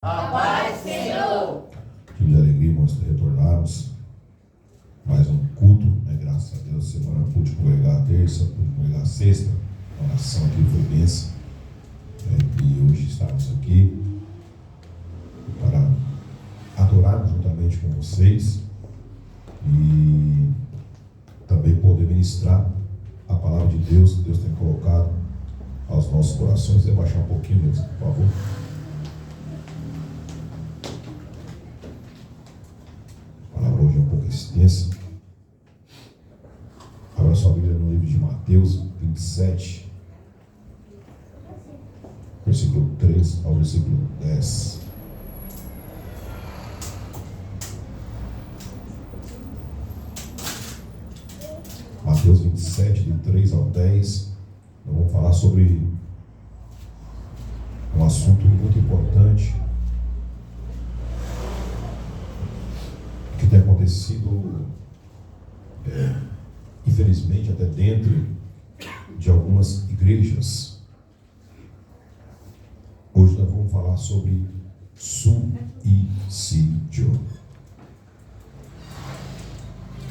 A paz, Senhor. Tive a alegria, irmãos, de retornarmos mais um culto, né? Graças a Deus, semana pude congregar a terça, pude congregar a sexta, a oração aqui foi bênção, e hoje estamos aqui para adorarmos juntamente com vocês e também poder ministrar a palavra de Deus que Deus tem colocado aos nossos corações. Você baixar um pouquinho, por favor. A palavra hoje é um pouco extensa. Abra sua Bíblia no livro de Mateus 27, versículo 3 ao versículo 10. Mateus 27, de 3 ao 10. Nós vamos falar sobre um assunto muito importante que tem acontecido, infelizmente, até dentro de algumas igrejas. Hoje nós vamos falar sobre suicídio.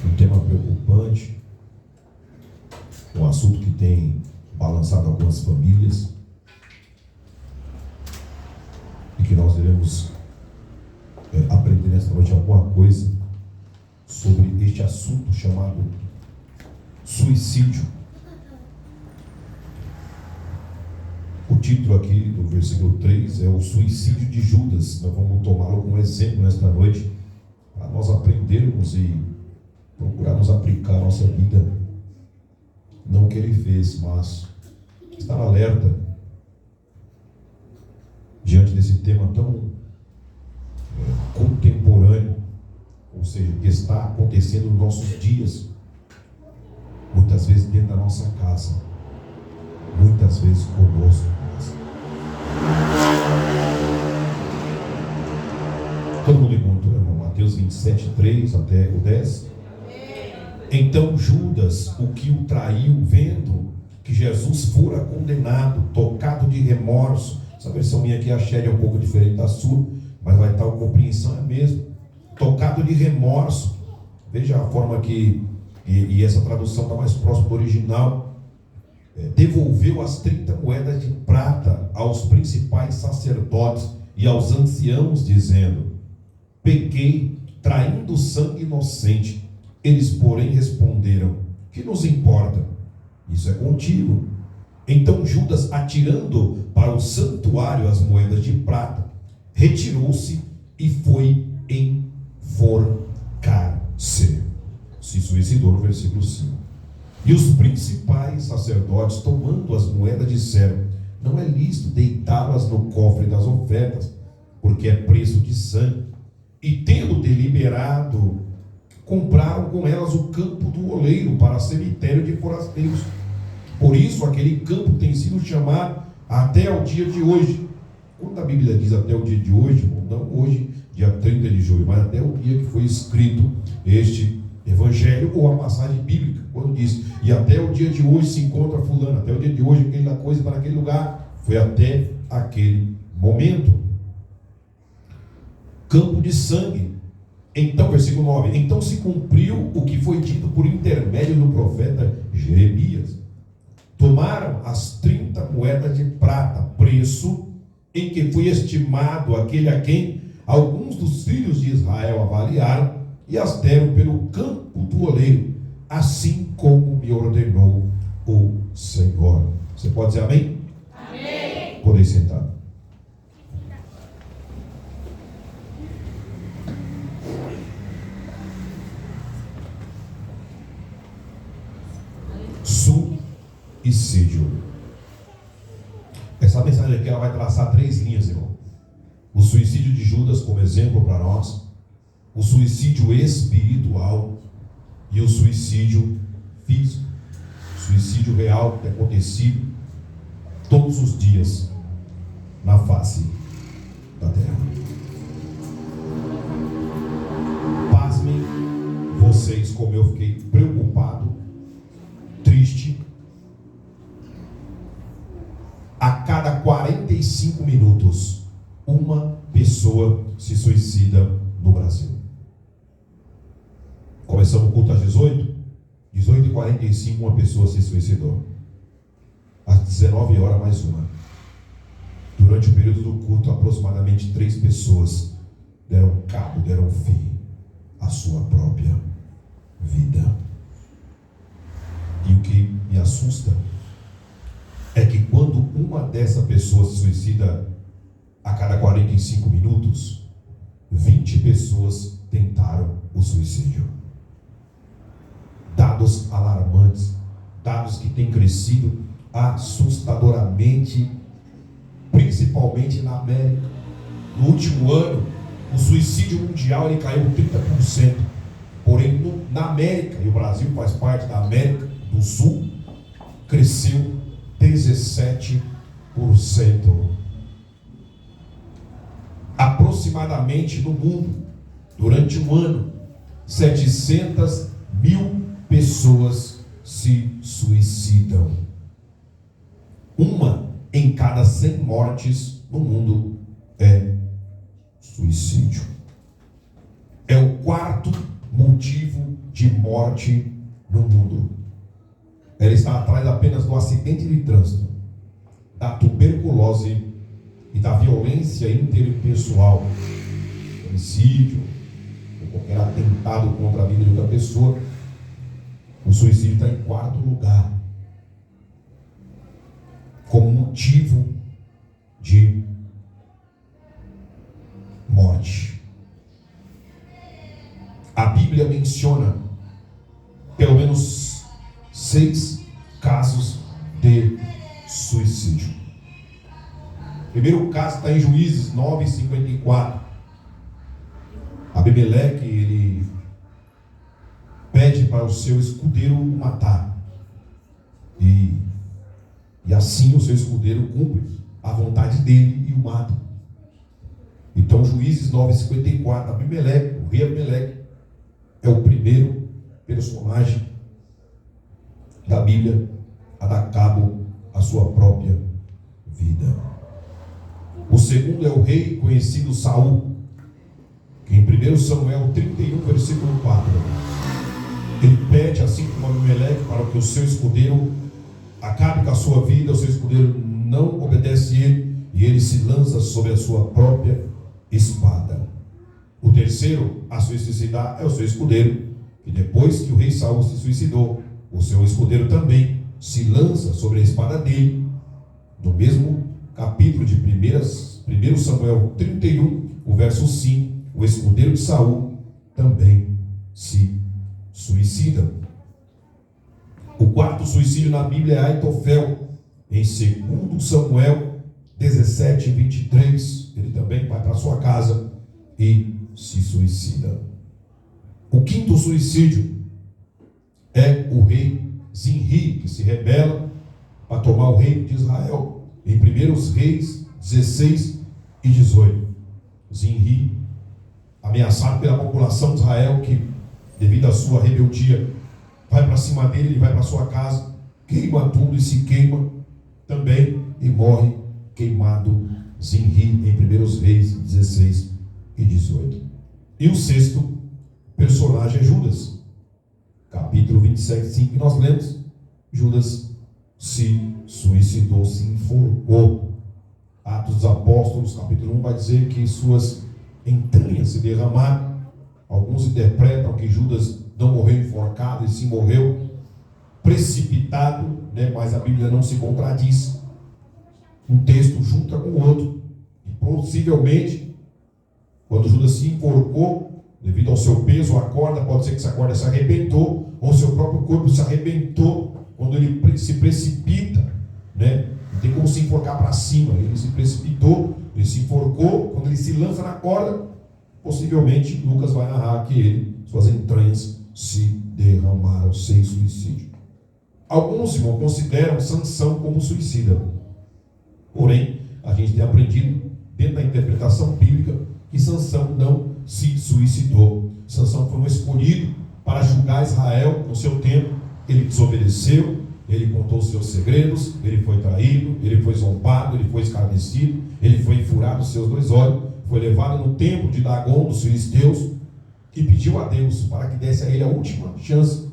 Um tema preocupante, um assunto que tem balançado algumas famílias e que nós iremos aprender nesta noite alguma coisa sobre este assunto chamado suicídio. O título aqui do versículo 3 é o suicídio de Judas. Nós vamos tomá-lo como exemplo nesta noite para nós aprendermos e procurarmos aplicar a nossa vida. Não o que ele fez, mas estar alerta diante desse tema tão contemporâneo, ou seja, que está acontecendo nos nossos dias, muitas vezes dentro da nossa casa, muitas vezes conosco. Todo mundo encontrou, irmão? Mateus 27, 3 até o 10. Então Judas, o que o traiu, vendo que Jesus fora condenado, tocado de remorso. Essa versão minha aqui, a Shed, é um pouco diferente da sua, mas vai estar a compreensão é mesmo. Tocado de remorso. Veja a forma que, e essa tradução está mais próxima do original. Devolveu as 30 moedas de prata aos principais sacerdotes e aos anciãos, dizendo: pequei, traindo sangue inocente. Eles, porém, responderam: que nos importa? Isso é contigo. Então Judas, atirando para o santuário as moedas de prata, retirou-se e foi enforcar-se. Se suicidou, no versículo 5. E os principais sacerdotes, tomando as moedas, disseram: não é lícito deitá-las no cofre das ofertas, porque é preço de sangue. E tendo deliberado, compraram com elas o campo do oleiro para cemitério de forasteiros. Por isso aquele campo tem sido chamado até o dia de hoje. Quando a Bíblia diz até o dia de hoje, não hoje, dia 30 de julho, mas até o dia que foi escrito este evangelho ou a passagem bíblica, quando diz: e até o dia de hoje se encontra fulano, até o dia de hoje aquela coisa está naquele lugar, foi até aquele momento. Campo de sangue. Então, versículo 9: então se cumpriu o que foi dito por intermédio do profeta Jeremias. Tomaram as 30 moedas de prata, preço em que foi estimado aquele a quem alguns dos filhos de Israel avaliaram, e as deram pelo campo do oleiro, assim como me ordenou o Senhor. Você pode dizer amém? Amém. Podem sentar. Suicídio. Essa mensagem aqui ela vai traçar 3 linhas, irmão. O suicídio de Judas como exemplo para nós, o suicídio espiritual e o suicídio físico. Suicídio real que tem acontecido todos os dias na face da terra. Pasmem vocês como eu fiquei preocupado, triste. A cada 45 minutos, uma pessoa pessoa se suicida no Brasil. Começamos o culto às 18h45, uma pessoa se suicidou. Às 19 horas, mais uma. Durante o período do culto, aproximadamente 3 pessoas deram cabo, deram fim à sua própria vida. E o que me assusta é que quando uma dessas pessoas se suicida a cada 45 minutos, 20 pessoas tentaram o suicídio. Dados alarmantes, dados que têm crescido assustadoramente, principalmente na América. No último ano, o suicídio mundial ele caiu 30%. Porém, na América, e o Brasil faz parte da América do Sul, cresceu 17%. Aproximadamente no mundo, durante um ano, 700 mil pessoas se suicidam. Uma em cada 100 mortes no mundo é suicídio. É o 4º motivo de morte no mundo. Ela está atrás apenas do acidente de trânsito, da tuberculose e da violência interpessoal, homicídio, ou qualquer atentado contra a vida de outra pessoa. O suicídio está em 4º lugar, como motivo de morte. A Bíblia menciona pelo menos 6 casos de suicídio. O primeiro caso está em Juízes 9:54. Abimeleque, ele pede para o seu escudeiro o matar. E assim o seu escudeiro cumpre a vontade dele e o mata. Então, Juízes 9:54, Abimeleque, o rei Abimeleque, é o primeiro personagem da Bíblia a dar cabo à sua própria vida. O segundo é o rei conhecido Saul, que em 1 Samuel 31, versículo 4, ele pede, assim como Abimeleque, para que o seu escudeiro acabe com a sua vida. O seu escudeiro não obedece ele e ele se lança sobre a sua própria espada. O terceiro a se suicidar é o seu escudeiro, e depois que o rei Saul se suicidou, o seu escudeiro também se lança sobre a espada dele. No mesmo capítulo de 1 Samuel 31, o verso 5, o escudeiro de Saul também se suicida. O 4º suicídio na Bíblia é Aitofel, em 2 Samuel 17:23. Ele também vai para sua casa e se suicida. O 5º suicídio é o rei Zinri, que se rebela para tomar o reino de Israel, em 1 Reis 16 e 18. Zinri, ameaçado pela população de Israel, que devido à sua rebeldia vai para cima dele, ele vai para sua casa, queima tudo e se queima também e morre queimado. Zinri, em 1 Reis 16 e 18. E o 6º personagem é Judas, capítulo 27:5, que nós lemos. Judas se suicidou, se enforcou. Atos dos Apóstolos, capítulo 1, vai dizer que suas entranhas se derramaram. Alguns interpretam que Judas não morreu enforcado, e sim morreu precipitado, né? Mas a Bíblia não se contradiz. Um texto junta com o outro. E possivelmente, quando Judas se enforcou, devido ao seu peso, a corda, pode ser que essa corda se arrebentou, ou seu próprio corpo se arrebentou, quando ele se precipita, né? Não tem como se enforcar para cima. Ele se precipitou, ele se enforcou. Quando ele se lança na corda, possivelmente Lucas vai narrar que suas entranhas se derramaram sem suicídio. Alguns, irmãos, consideram Sansão como suicida. Porém, a gente tem aprendido dentro da interpretação bíblica que Sansão não se suicidou. Sansão foi um escolhido para julgar Israel no seu tempo. Ele desobedeceu, ele contou seus segredos, ele foi traído, ele foi zombado, ele foi escarnecido, ele foi furado os seus 2 olhos, foi levado no templo de Dagon, dos filisteus, e pediu a Deus para que desse a ele a última chance,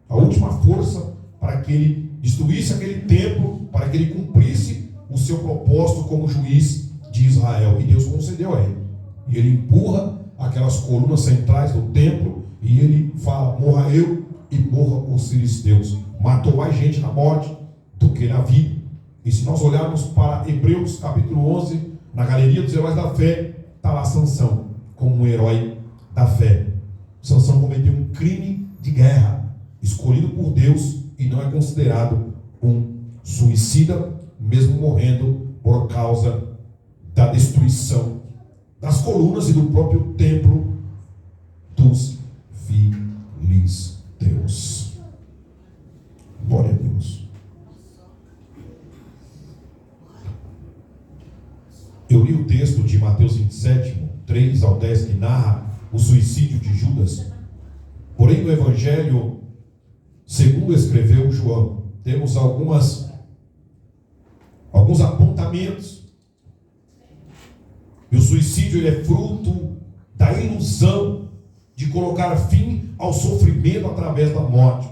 a última força, para que ele destruísse aquele templo, para que ele cumprisse o seu propósito como juiz de Israel. E Deus concedeu a ele. E ele empurra aquelas colunas centrais do templo e ele fala: morra eu e morra os filisteus. Matou mais gente na morte do que na vida. E se nós olharmos para Hebreus capítulo 11, na galeria dos heróis da fé, está lá Sansão como um herói da fé. Sansão cometeu um crime de guerra, escolhido por Deus, e não é considerado um suicida, mesmo morrendo por causa da destruição das colunas e do próprio templo dos filisteus. Glória a Deus. Eu li o texto de Mateus 27, 3 ao 10, que narra o suicídio de Judas. Porém, no Evangelho, segundo escreveu João, temos alguns apontamentos. E o suicídio ele é fruto da ilusão de colocar fim ao sofrimento através da morte.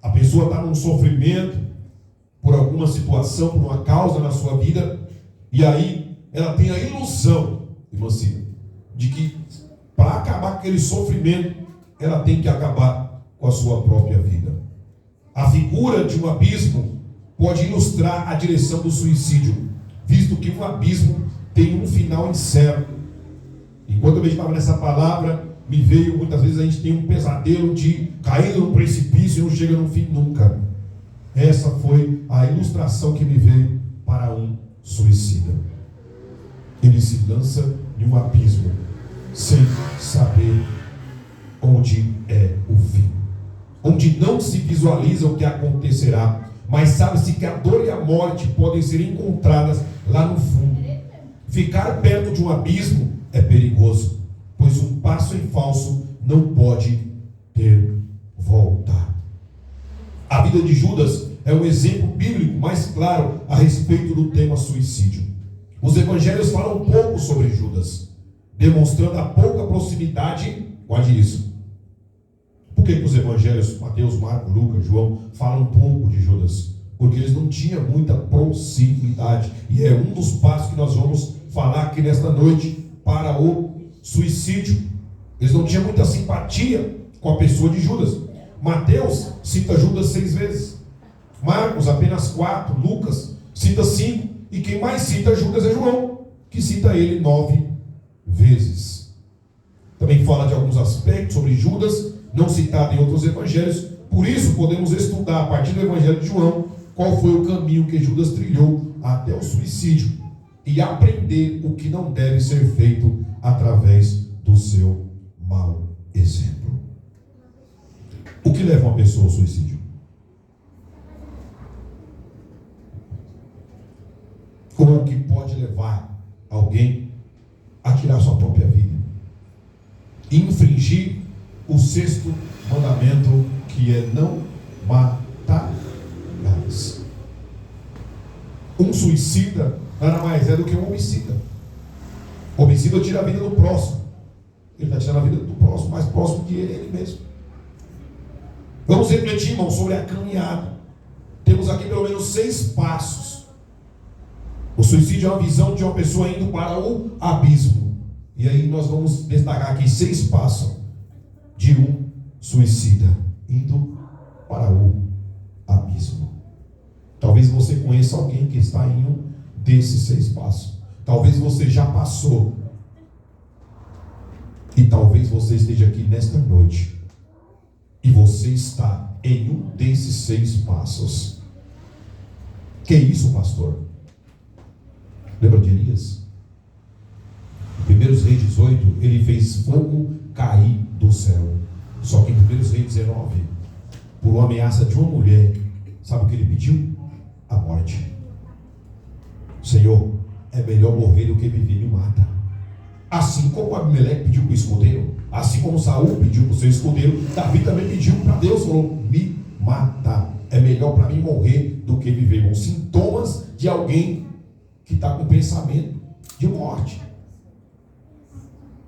A pessoa está num sofrimento por alguma situação, por uma causa na sua vida, e aí ela tem a ilusão, irmã Cida, de que para acabar com aquele sofrimento, ela tem que acabar com a sua própria vida. A figura de um abismo pode ilustrar a direção do suicídio, visto que um abismo tem um final incerto. Enquanto eu meditava nessa palavra, me veio, muitas vezes a gente tem um pesadelo de cair num precipício e não chega no fim nunca. Essa foi a ilustração que me veio para um suicida. Ele se lança em um abismo sem saber onde é o fim, onde não se visualiza o que acontecerá, mas sabe-se que a dor e a morte podem ser encontradas lá no fundo. Ficar perto de um abismo é perigoso, pois um passo em falso não pode ter volta. A vida de Judas é um exemplo bíblico mais claro a respeito do tema suicídio. Os evangelhos falam um pouco sobre Judas, demonstrando a pouca proximidade. Guarde isso. Por que os evangelhos, Mateus, Marcos, Lucas, João, falam um pouco de Judas? Porque eles não tinham muita proximidade. E é um dos passos que nós vamos falar aqui nesta noite para o suicídio. Eles não tinham muita simpatia com a pessoa de Judas. Mateus cita Judas 6 vezes. Marcos apenas 4. Lucas cita 5. E quem mais cita Judas é João, que cita ele 9 vezes. Também fala de alguns aspectos sobre Judas, não citado em outros evangelhos. Por isso podemos estudar a partir do evangelho de João qual foi o caminho que Judas trilhou até o suicídio e aprender o que não deve ser feito através do seu mau exemplo. O que leva uma pessoa ao suicídio? Ou o que pode levar alguém a tirar sua própria vida? Infringir o 6º mandamento, que é não matarás. Um suicida nada mais é do que um homicida. O homicida tira a vida do próximo. Ele está tirando a vida do próximo, mais próximo que ele mesmo. Vamos refletir, irmão, sobre a caminhada. Temos aqui pelo menos 6 passos. O suicídio é uma visão de uma pessoa indo para o abismo. E aí nós vamos destacar aqui 6 passos de um suicida indo para o abismo. Talvez você conheça alguém que está em um desses 6 passos. Talvez você já passou. E talvez você esteja aqui nesta noite e você está em um desses 6 passos. Que isso, pastor? Lembra de Elias? Em 1 Reis 18, ele fez fogo cair do céu. Só que em 1 Reis 19, por uma ameaça de uma mulher, sabe o que ele pediu? A morte. Senhor, é melhor morrer do que viver, me mata. Assim como Abimeleque pediu para o escudeiro, assim como Saul pediu para o seu escudeiro, Davi também pediu para Deus, falou: me mata. É melhor para mim morrer do que viver. Com sintomas de alguém que está com pensamento de morte.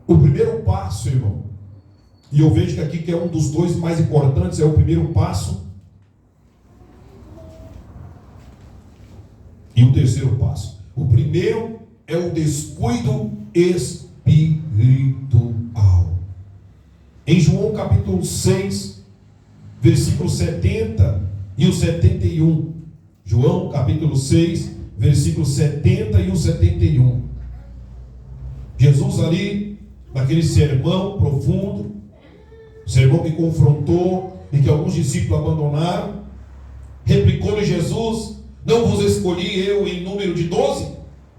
O primeiro passo, irmão, e eu vejo que aqui que é um dos dois mais importantes, é o primeiro passo e o terceiro passo. O primeiro é o descuido espiritual. Em João capítulo 6, versículo 70 e o 71. João capítulo 6, versículo 70 e o 71. Jesus ali, naquele sermão profundo, sermão que confrontou e que alguns discípulos abandonaram, replicou-lhe Jesus: não vos escolhi eu em número de 12?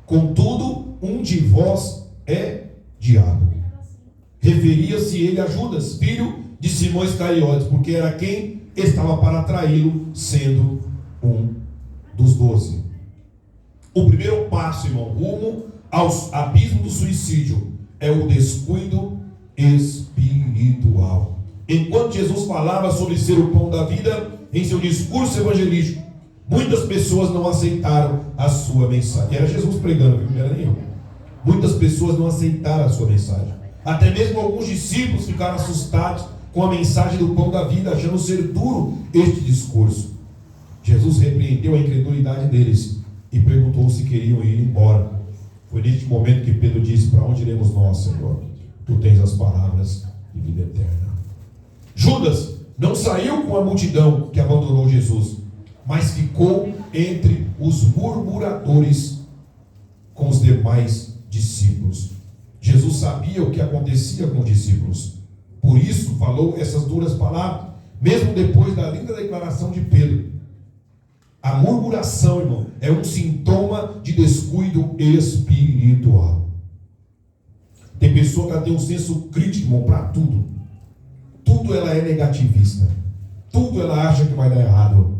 Contudo, um de vós é diabo. Referia-se ele a Judas, filho de Simão Iscariotes, porque era quem estava para traí-lo, sendo um dos 12. O primeiro passo, irmão, rumo ao abismo do suicídio, é o descuido espiritual. Enquanto Jesus falava sobre ser o pão da vida em seu discurso evangelístico, muitas pessoas não aceitaram a sua mensagem. Era Jesus pregando, viu? Não era nenhum. Muitas pessoas não aceitaram a sua mensagem. Até mesmo alguns discípulos ficaram assustados com a mensagem do pão da vida, achando ser duro este discurso. Jesus repreendeu a incredulidade deles e perguntou se queriam ir embora. Foi neste momento que Pedro disse: para onde iremos nós, Senhor? Tu tens as palavras de vida eterna. Judas não saiu com a multidão que abandonou Jesus, mas ficou entre os murmuradores com os demais discípulos. Jesus sabia o que acontecia com os discípulos, por isso falou essas duras palavras, mesmo depois da linda declaração de Pedro. A murmuração, irmão, é um sintoma de descuido espiritual. Tem pessoa que ela tem um senso crítico, irmão, para tudo. Tudo ela é negativista. Tudo ela acha que vai dar errado.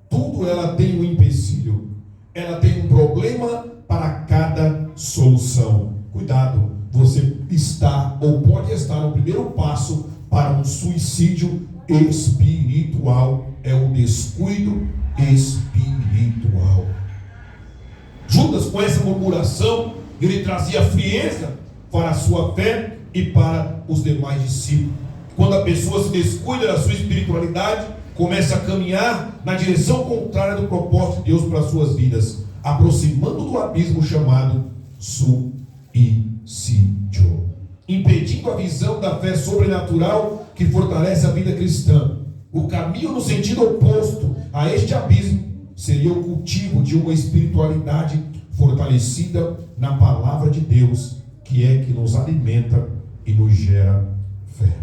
Tudo ela tem um empecilho. Ela tem um problema para cada solução. Cuidado, você está ou pode estar no primeiro passo para um suicídio espiritual. É o descuido espiritual. Judas, com essa murmuração, ele trazia frieza para a sua fé e para os demais discípulos. Quando a pessoa se descuida da sua espiritualidade, começa a caminhar na direção contrária do propósito de Deus para as suas vidas, aproximando do abismo chamado suicídio, impedindo a visão da fé sobrenatural que fortalece a vida cristã. O caminho no sentido oposto a este abismo seria o cultivo de uma espiritualidade fortalecida na palavra de Deus, que é que nos alimenta e nos gera fé.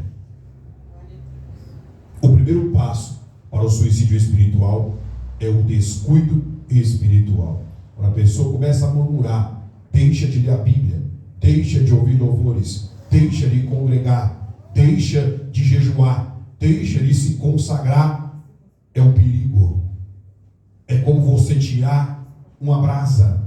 O primeiro passo para o suicídio espiritual é o descuido espiritual. Quando a pessoa começa a murmurar, deixa de ler a Bíblia, deixa de ouvir louvores, deixa de congregar, deixa de jejuar, deixa de se consagrar, é um perigo. É como você tirar uma brasa.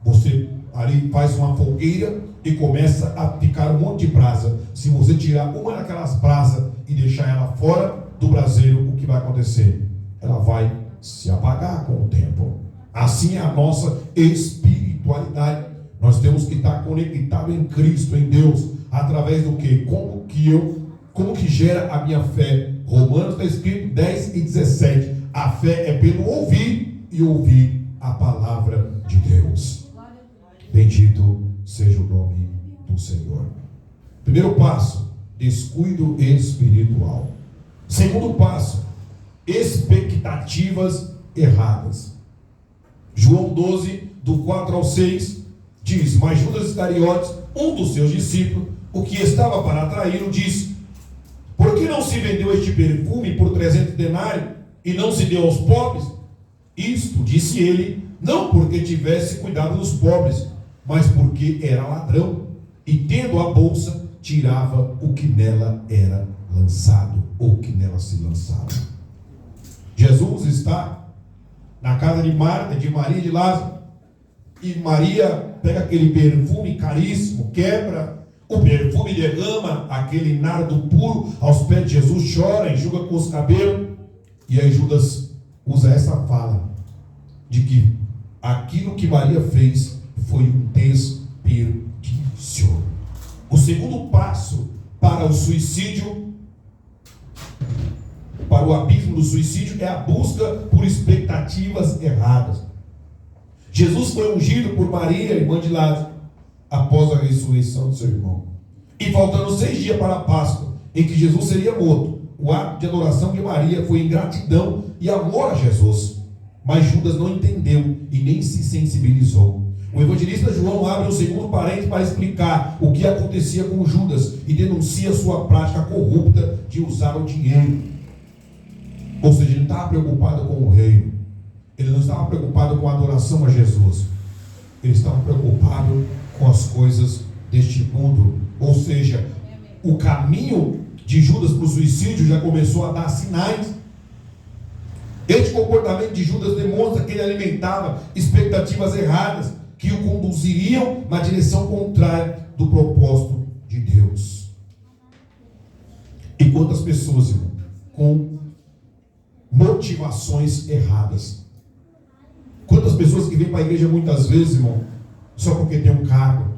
Você ali faz uma fogueira e começa a ficar um monte de brasa. Se você tirar uma daquelas brasas e deixar ela fora do braseiro, o que vai acontecer? Ela vai se apagar com o tempo. Assim é a nossa espiritualidade. Nós temos que estar conectado em Cristo, em Deus, através do que? Como que gera a minha fé? Romanos está escrito 10 e 17. A fé é pelo ouvir e ouvir a palavra de Deus. Bendito seja o nome do Senhor. Primeiro passo, descuido espiritual. Segundo passo, expectativas erradas. João 12, do 4 ao 6, diz: mas Judas Iscariotes, um dos seus discípulos, o que estava para atraí-lo, disse: por que não se vendeu este perfume por 300 denários e não se deu aos pobres? Isto, disse ele, não porque tivesse cuidado dos pobres, mas porque era ladrão, e tendo a bolsa, tirava o que nela era lançado, ou que nela se lançava. Jesus está na casa de Marta, de Maria e de Lázaro, e Maria pega aquele perfume caríssimo, quebra o perfume, derrama aquele nardo puro aos pés de Jesus, chora, enxuga com os cabelos, e aí Judas usa essa fala de que aquilo que Maria fez foi um desperdício. O segundo passo para o suicídio, para o abismo do suicídio, é a busca por expectativas erradas. Jesus foi ungido por Maria, irmã de Lázaro, após a ressurreição de seu irmão. E faltando 6 dias para a Páscoa, em que Jesus seria morto, o ato de adoração de Maria foi em gratidão e amor a Jesus. Mas Judas não entendeu e nem se sensibilizou. O evangelista João abre um segundo parênteses para explicar o que acontecia com Judas e denuncia sua prática corrupta de usar o dinheiro. Ou seja, ele não estava preocupado com o reino. Ele não estava preocupado com a adoração a Jesus. Ele estava preocupado com as coisas deste mundo. Ou seja, o caminho de Judas para o suicídio já começou a dar sinais. Este comportamento de Judas demonstra que ele alimentava expectativas erradas que o conduziriam na direção contrária do propósito de Deus. E quantas pessoas, irmão, com motivações erradas? Quantas pessoas que vêm para a igreja muitas vezes, irmão, só porque tem um cargo?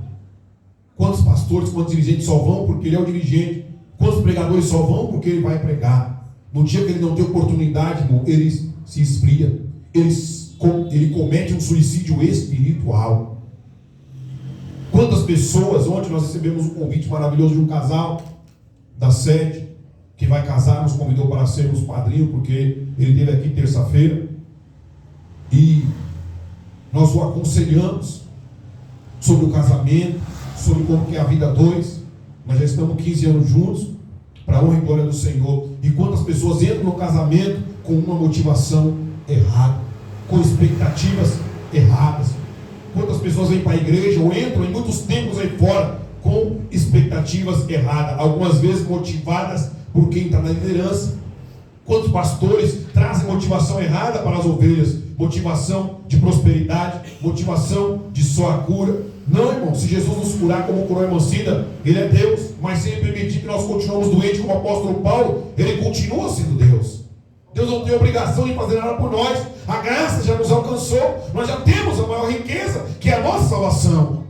Quantos pastores, quantos dirigentes só vão porque ele é o dirigente? Quantos pregadores só vão porque ele vai pregar? No dia que ele não tem oportunidade, irmão, ele se esfria. Ele comete um suicídio espiritual. Quantas pessoas, ontem nós recebemos um convite maravilhoso de um casal da sede, que vai casar, nos convidou para sermos padrinhos, porque ele esteve aqui terça-feira, e nós o aconselhamos sobre o casamento, sobre como que é a vida a dois. Nós já estamos 15 anos juntos, para a honra e glória do Senhor. E quantas pessoas entram no casamento com uma motivação errada, com expectativas erradas? Quantas pessoas vêm para a igreja ou entram em muitos templos aí fora com expectativas erradas, algumas vezes motivadas por quem está na liderança? Quantos pastores trazem motivação errada para as ovelhas? Motivação de prosperidade, motivação de só a cura. Não, irmão, se Jesus nos curar como curou a irmã Cida, Ele é Deus, mas sem permitir que nós continuemos doentes como o apóstolo Paulo, Ele continua sendo Deus. Deus não tem obrigação de fazer nada por nós. A graça já nos alcançou, nós já temos a maior riqueza, que é a nossa salvação.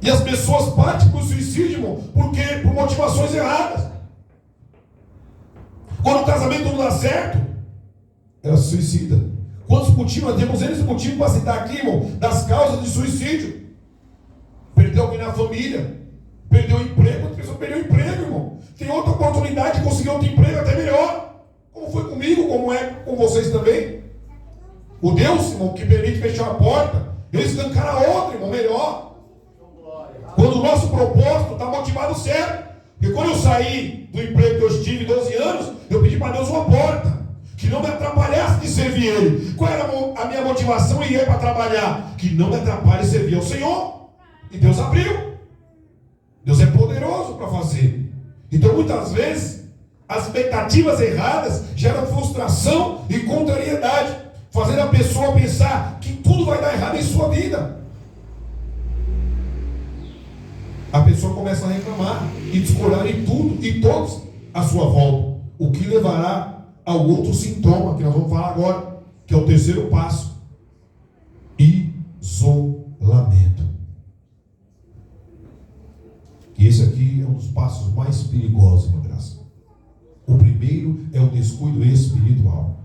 E as pessoas partem para o suicídio, irmão, por motivações erradas. Quando o casamento não dá certo, ela se suicida. Quantos motivos? Nós temos eles motivos para citar aqui, irmão, das causas de suicídio. Perdeu alguém na família, perdeu o emprego. Outra pessoa perdeu o emprego, irmão. Tem outra oportunidade de conseguir outro emprego até melhor. Como foi comigo, como é com vocês também. O Deus, irmão, que permite fechar a porta, Ele escancara a outra, irmão, melhor. Quando o nosso propósito está motivado certo. Porque quando eu saí do emprego que eu tive 12 anos, eu pedi para Deus uma porta que não me atrapalhasse de servir Ele. Qual era a minha motivação em ir para trabalhar? Que não me atrapalhe servir ao Senhor. E Deus abriu. Deus é poderoso para fazer. Então muitas vezes as expectativas erradas geram frustração e contrariedade, fazendo a pessoa pensar que tudo vai dar errado em sua vida. A pessoa começa a reclamar e discordar em tudo e todos à sua volta, o que levará ao outro sintoma que nós vamos falar agora, que é o terceiro passo: isolamento. E esse aqui é um dos passos mais perigosos, minha graça. O primeiro é o descuido espiritual.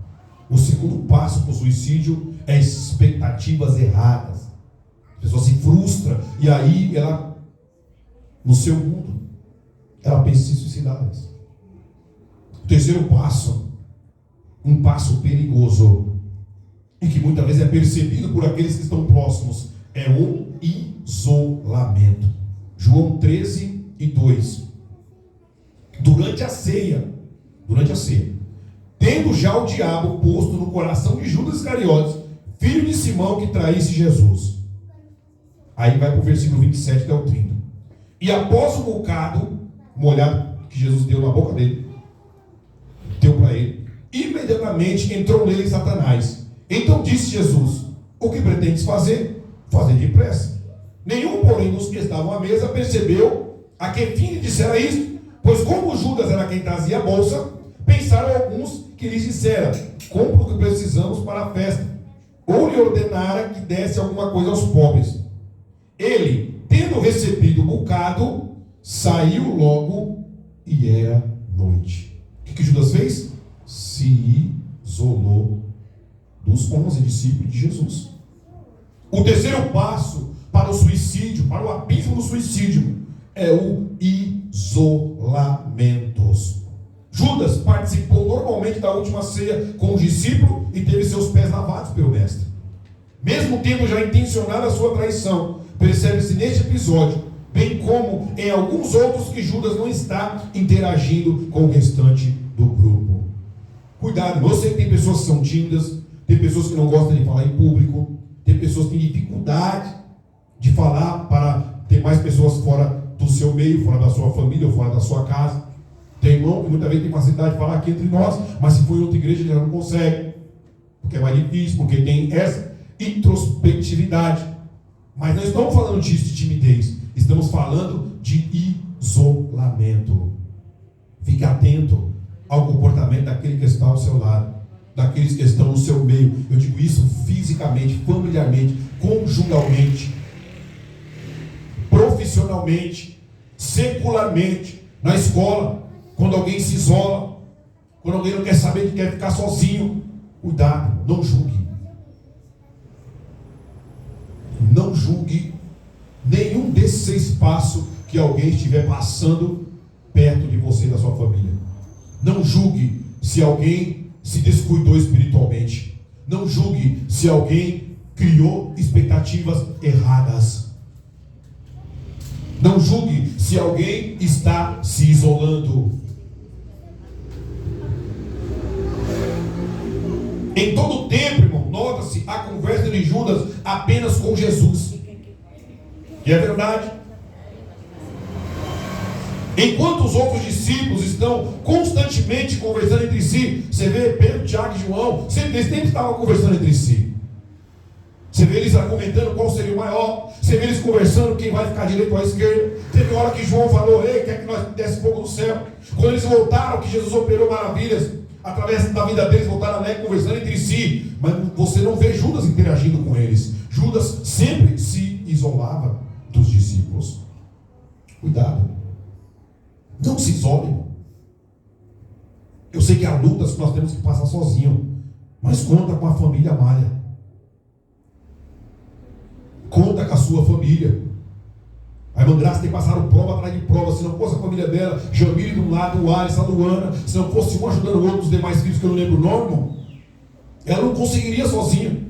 O segundo passo para o suicídio é expectativas erradas. A pessoa se frustra e aí ela, no seu mundo, ela pensa em se suicidar. O terceiro passo, um passo perigoso, e que muitas vezes é percebido por aqueles que estão próximos, é o isolamento. João 13:2. Durante a ceia, tendo já o diabo posto no coração de Judas Iscariotes, filho de Simão, que traísse Jesus. Aí vai para o versículo 27 até o 30. E após o bocado molhado que Jesus deu na boca dele, deu para ele, imediatamente entrou nele Satanás. Então disse Jesus: o que pretendes fazer? Fazer depressa. Nenhum, porém, dos que estavam à mesa percebeu a que fim lhe dissera isto, pois como Judas era quem trazia a bolsa, pensaram alguns que lhes dissera: compra o que precisamos para a festa, ou lhe ordenara que desse alguma coisa aos pobres. Ele, tendo tendo recebido o bocado, saiu logo e era noite. O que Judas fez? Se isolou dos 11 discípulos de Jesus. O terceiro passo para o suicídio, para o abismo do suicídio, é o isolamento. Judas participou normalmente da última ceia com o discípulo e teve seus pés lavados pelo mestre. Mesmo tendo já intencionado a sua traição, percebe-se neste episódio, bem como em alguns outros, que Judas não está interagindo com o restante do grupo. Cuidado, eu sei que tem pessoas que são tímidas, tem pessoas que não gostam de falar em público, tem pessoas que têm dificuldade de falar para ter mais pessoas fora do seu meio, fora da sua família ou fora da sua casa. Tem irmão que muitas vezes tem facilidade de falar aqui entre nós, mas se for em outra igreja já não consegue, porque é mais difícil, porque tem essa introspectividade. Mas não estamos falando disso de timidez, estamos falando de isolamento. Fique atento ao comportamento daquele que está ao seu lado, daqueles que estão no seu meio. Eu digo isso fisicamente, familiarmente, conjugalmente, profissionalmente, secularmente, na escola, quando alguém se isola, quando alguém não quer saber, que quer ficar sozinho. Cuidado, não julgue. Não julgue nenhum desses 6 passos que alguém estiver passando perto de você e da sua família. Não julgue se alguém se descuidou espiritualmente. Não julgue se alguém criou expectativas erradas. Não julgue se alguém está se isolando. Em todo o tempo, irmão, nota-se a conversa de Judas apenas com Jesus. E é verdade. Enquanto os outros discípulos estão constantemente conversando entre si, você vê Pedro, Tiago e João, eles sempre estavam conversando entre si. Você vê eles argumentando qual seria o maior. Você vê eles conversando quem vai ficar direito ou à esquerda. Teve hora que João falou: ei, quer que nós desse fogo do céu? Quando eles voltaram, que Jesus operou maravilhas através da vida deles, voltaram conversando entre si. Mas você não vê Judas interagindo com eles. Judas sempre se isolava dos discípulos. Cuidado. Não se isole. Eu sei que há lutas que nós temos que passar sozinho, mas conta com a família Malha. Conta com a sua família. A irmã Graça tem passado prova atrás de prova. Se não fosse a família dela, Jamile de um lado, o Alisson, a Luana, se não fosse um ajudando o outro, os demais filhos que eu não lembro o nome, irmão, ela não conseguiria sozinha.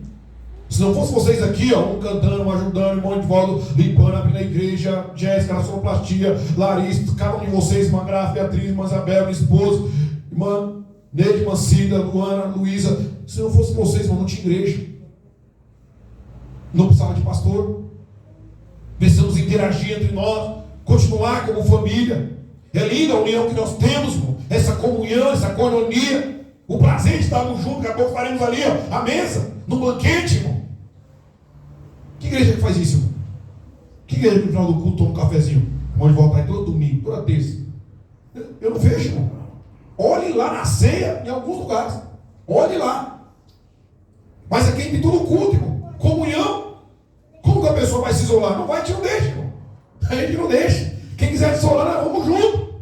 Se não fosse vocês aqui, ó, um cantando, um ajudando, irmão Edvaldo limpando, abrindo a igreja, Jéssica na sonoplastia, Larissa, cada um de vocês, irmã Graça, Beatriz, irmã Isabel, minha esposa, irmã Neide, irmã Cida, Luana, Luísa. Se não fosse vocês, irmão, não tinha igreja. Não precisava de pastor. Precisamos interagir entre nós, continuar como família. É linda a união que nós temos, irmão. Essa comunhão, essa coinonia, o prazer de estarmos juntos. Daqui a pouco faremos ali, ó, a mesa, no banquete, irmão. Que igreja que faz isso, irmão? Que igreja que no final do culto toma um cafezinho? Pode voltar aí todo domingo, toda terça. Eu não vejo, irmão. Olhe lá na ceia, em alguns lugares. Olhe lá. Mas aqui tem todo o culto, irmão. Comunhão. Como que a pessoa vai se isolar? Não vai, a gente não deixa, irmão. A gente não deixa. Quem quiser se isolar, nós vamos junto.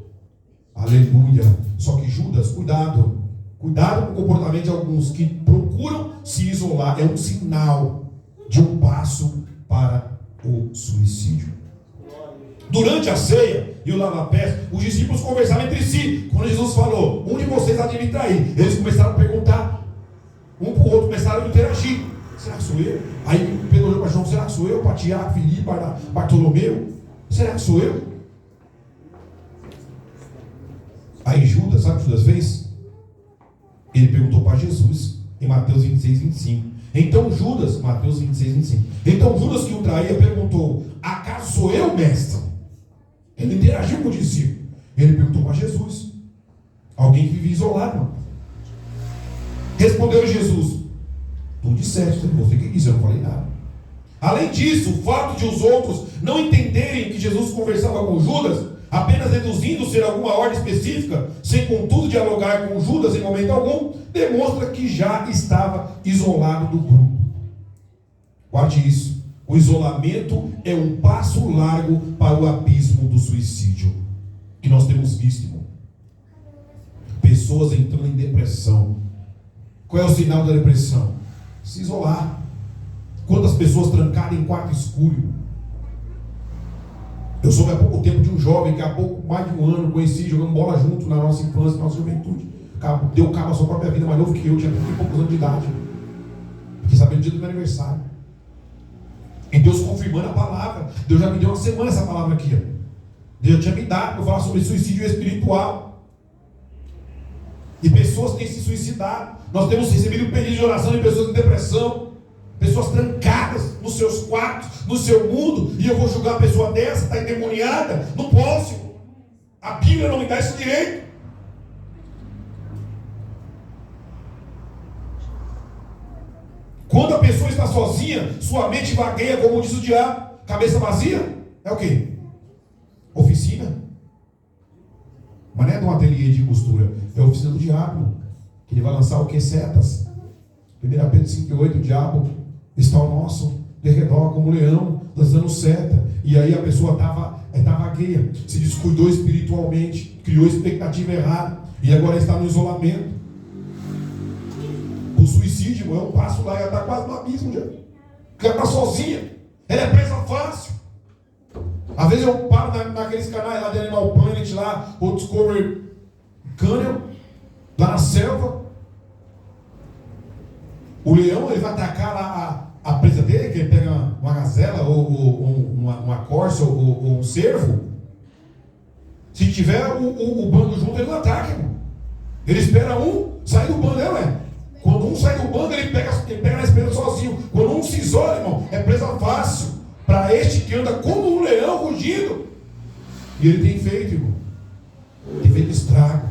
Aleluia. Só que Judas, cuidado. Cuidado com o comportamento de alguns que procuram se isolar. É um sinal de um passo para o suicídio. Durante a ceia e o lava-pés, os discípulos conversaram entre si. Quando Jesus falou: um de vocês há de me trair, eles começaram a perguntar um para o outro, começaram a interagir. Será que sou eu? Aí Pedro olhou para João: será que sou eu? Para Tiago, Filipe, para Bartolomeu? Será que sou eu? Aí Judas, sabe o que Judas fez? Ele perguntou para Jesus em Mateus 26, 25. Então Judas, Mateus 26, 25. Então Judas, que o traía, perguntou: acaso sou eu, mestre? Ele interagiu com o discípulo. Ele perguntou para Jesus. Alguém que vivia isolado, mano. Respondeu Jesus: tu disseste, você que disse, eu não falei nada. Além disso, o fato de os outros não entenderem que Jesus conversava com Judas, apenas deduzindo ser alguma ordem específica, sem contudo dialogar com Judas em momento algum, demonstra que já estava isolado do grupo. Guarde isso. O isolamento é um passo largo para o abismo do suicídio, que nós temos visto, irmão. Pessoas entrando em depressão. Qual é o sinal da depressão? Se isolar. Quantas pessoas trancadas em quarto escuro? Eu soube há pouco tempo de um jovem que há pouco mais de um ano conheci, jogando bola junto na nossa infância, na nossa juventude. Deu cabo à sua própria vida, mais novo que eu, tinha 30 e poucos anos de idade. Fiquei sabendo do dia do meu aniversário. E Deus confirmando a palavra. Deus já me deu uma semana essa palavra aqui. Ó. Deus já tinha me dado para falar sobre suicídio espiritual. E pessoas têm se suicidado. Nós temos recebido um pedido de oração de pessoas em depressão. Pessoas trancadas nos seus quartos, no seu mundo. E eu vou julgar a pessoa dessa, está endemoniada? Não posso. A Bíblia não me dá esse direito. Quando a pessoa está sozinha, sua mente vagueia, como diz o diabo. Cabeça vazia é o quê? Oficina. Mas não é de um ateliê de costura, é a oficina do diabo. Que ele vai lançar o que? Setas. 1 Pedro 5,8, o diabo está ao nosso derredor como leão, lançando seta. E aí a pessoa estava vagueia, se descuidou espiritualmente, criou expectativa errada, e agora está no isolamento. O suicídio é um passo lá, ela está quase no abismo já. Ela está sozinha, ela é presa fácil. Às vezes eu paro naqueles canais lá de Animal Planet, lá, ou Discovery Channel, lá na selva. O leão, ele vai atacar lá a presa dele, que ele pega uma gazela, ou uma corça, ou um cervo. Se tiver o bando junto, ele não ataca, irmão. Ele espera um sair do bando, né? Quando um sai do bando, ele pega na esperança sozinho. Quando um se isola, irmão, é presa fácil. Para este que anda como um leão rugindo. E ele tem feito, irmão. Tem feito estrago.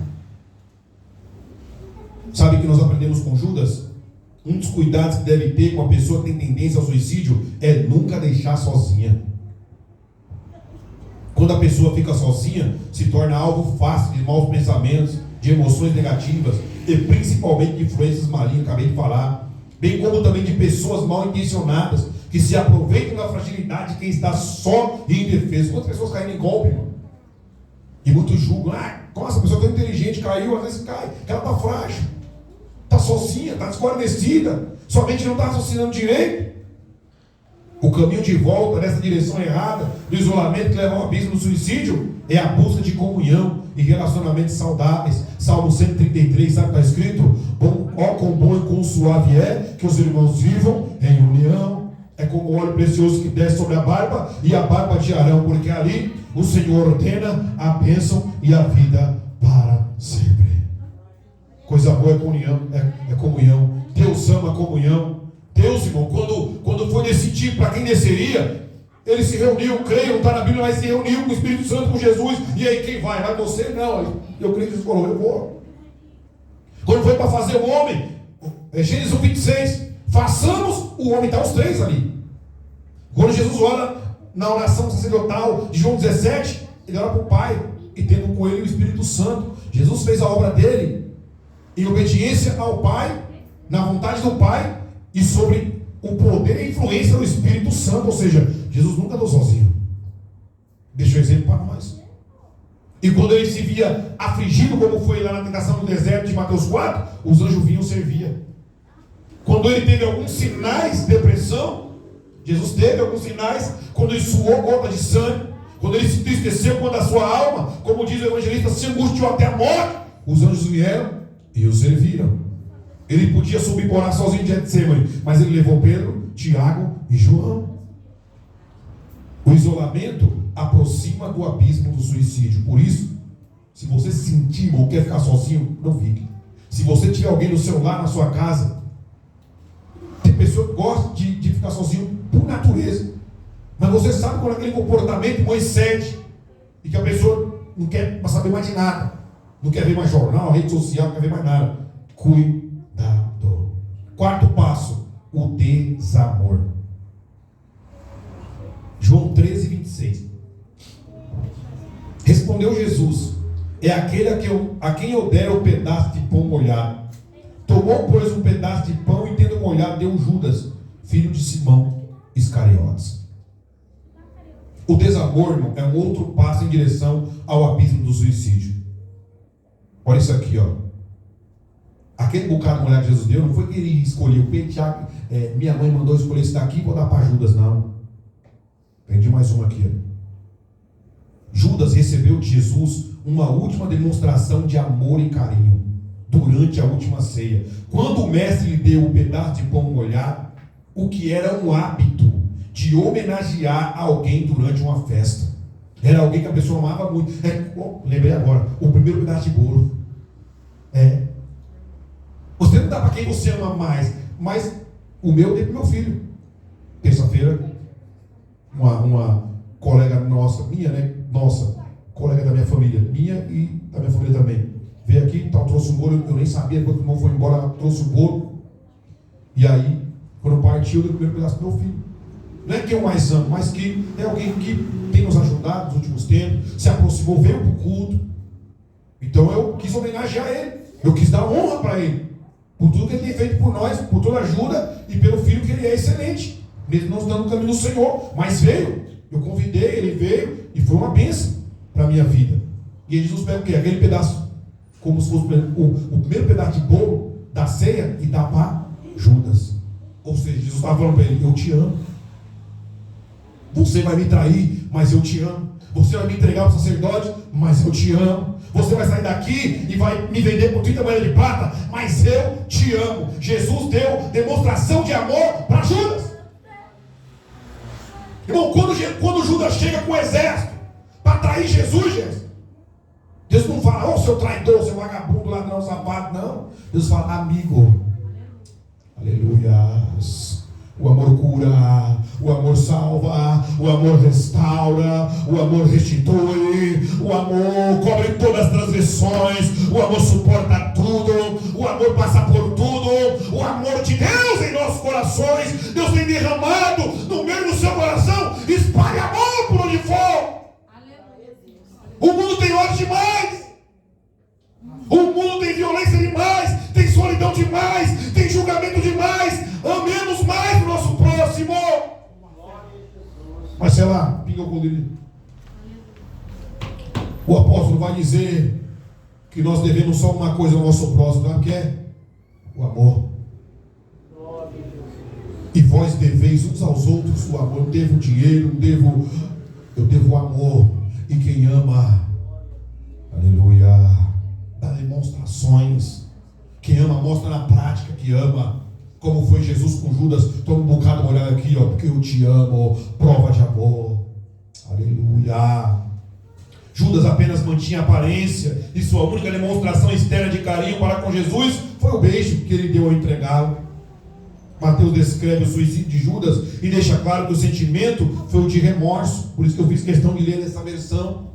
Sabe o que nós aprendemos com Judas? Um dos cuidados que deve ter com a pessoa que tem tendência ao suicídio é nunca deixar sozinha. Quando a pessoa fica sozinha, se torna alvo fácil de maus pensamentos, de emoções negativas e principalmente de influências malignas, acabei de falar, bem como também de pessoas mal intencionadas que se aproveitam da fragilidade de quem está só e indefeso. Quantas pessoas caem em golpe, irmão? E muitos julgam, nossa, a pessoa tão inteligente caiu, às vezes cai, porque ela está frágil, está sozinha, está desguarnecida, sua mente não está raciocinando direito. O caminho de volta nessa direção errada, do isolamento que leva ao abismo do suicídio, é a busca de comunhão e relacionamentos saudáveis. Salmo 133, sabe o que está escrito? Quão bom e quão suave é que os irmãos vivam em união. É como o óleo precioso que desce sobre a barba e a barba de Arão, porque ali o Senhor ordena a bênção e a vida para sempre. Coisa boa é comunhão, é comunhão. Deus ama a comunhão. Deus, irmão, quando foi decidir para quem desceria, ele se reuniu, creio, não está na Bíblia, mas se reuniu com o Espírito Santo, com Jesus. E aí quem vai? Vai você? Não, eu creio que Jesus falou, eu vou. Quando foi para fazer o homem, Gênesis 26, façamos o homem, está os três ali. Quando Jesus ora na oração sacerdotal de João 17, ele ora para o Pai, e tendo com ele o Espírito Santo. Jesus fez a obra dele em obediência ao Pai, na vontade do Pai, e sobre o poder e influência do Espírito Santo. Ou seja, Jesus nunca andou sozinho. Deixou exemplo para nós. E quando ele se via afligido, como foi lá na tentação do deserto de Mateus 4, os anjos vinham servir. Quando ele teve alguns sinais de depressão, Jesus teve alguns sinais, quando ele suou gota de sangue, quando ele se entristeceu, quando a sua alma, como diz o evangelista, se angustiou até a morte, os anjos vieram e o serviram. Ele podia subir por lá sozinho de Getsemane, mas ele levou Pedro, Tiago e João. O isolamento aproxima do abismo do suicídio. Por isso, se você se sentir ou quer ficar sozinho, não fique. Se você tiver alguém no seu lar, na sua casa, tem pessoa que gosta de ficar sozinho por natureza. Mas você sabe quando aquele comportamento excede e que a pessoa não quer saber mais de nada. Não quer ver mais jornal, rede social, não quer ver mais nada. Cuidado. Quarto passo, o desamor. João 13, 26. Respondeu Jesus: é aquele a quem eu der o pedaço de pão molhado. Tomou, pois, um pedaço de pão e tendo molhado, deu Judas, filho de Simão Iscariotes. O desamor, irmão, é um outro passo em direção ao abismo do suicídio. Olha isso aqui, ó. Aquele bocado de mulher que Jesus deu, não foi que ele escolheu. Minha mãe mandou escolher esse daqui e vou dar para Judas, não. Entendi mais uma aqui, ó. Judas recebeu de Jesus uma última demonstração de amor e carinho durante a última ceia. Quando o mestre lhe deu um pedaço de pão molhado, o que era um hábito de homenagear alguém durante uma festa. Era alguém que a pessoa amava muito. Lembrei agora, o primeiro pedaço de bolo. Você não dá para quem você ama mais, mas o meu dei para meu filho. Terça-feira, uma colega nossa, minha, né? Nossa, colega da minha família, minha e da minha família também, veio aqui, então trouxe um bolo, eu nem sabia, depois que o irmão foi embora, ela trouxe o bolo, e aí, quando partiu, eu dei o primeiro pedaço do meu filho. Não é que eu mais amo, mas que é alguém que tem nos ajudado nos últimos tempos, se aproximou, veio para o culto. Então eu quis homenagear ele, eu quis dar honra para ele, por tudo que ele tem feito por nós, por toda a ajuda e pelo filho que ele é excelente, mesmo não estando no caminho do Senhor, mas veio. Eu convidei, ele veio e foi uma bênção para a minha vida. E Jesus pega o quê? Aquele pedaço, como se fosse o primeiro pedaço de bolo da ceia e dá para Judas. Ou seja, Jesus estava falando para ele: eu te amo. Você vai me trair, mas eu te amo. Você vai me entregar para o sacerdote, mas eu te amo. Você vai sair daqui e vai me vender por 30 moedas de prata, mas eu te amo. Jesus deu demonstração de amor para Judas. Irmão, quando Judas chega com o exército para trair Jesus, Deus não fala: ô seu traidor, seu vagabundo, ladrão, safado, não. Deus fala: amigo. Aleluia. O amor cura, o amor salva, o amor restaura, o amor restitui, o amor cobre todas as transgressões, o amor suporta tudo, o amor passa por tudo, o amor de Deus em nossos corações, Deus tem derramado no meio do seu coração, espalhe amor por onde for. O mundo tem ódio demais, o mundo tem violência demais, tem solidão demais, tem julgamento demais. Amemos mais o nosso próximo. Mas sei lá, pinga o colírio. O apóstolo vai dizer que nós devemos só uma coisa ao nosso próximo, sabe o que é? O amor. E vós deveis uns aos outros o amor. Não devo dinheiro, eu devo o amor. E quem ama, aleluia, dá demonstrações. Quem ama mostra na prática que ama. Como foi Jesus com Judas: toma um bocado de olhar aqui, ó, porque eu te amo, prova de amor. Aleluia. Judas apenas mantinha aparência, e sua única demonstração externa de carinho para com Jesus foi o beijo que ele deu ao entregá-lo. Mateus descreve o suicídio de Judas e deixa claro que o sentimento foi o de remorso. Por isso que eu fiz questão de ler essa versão.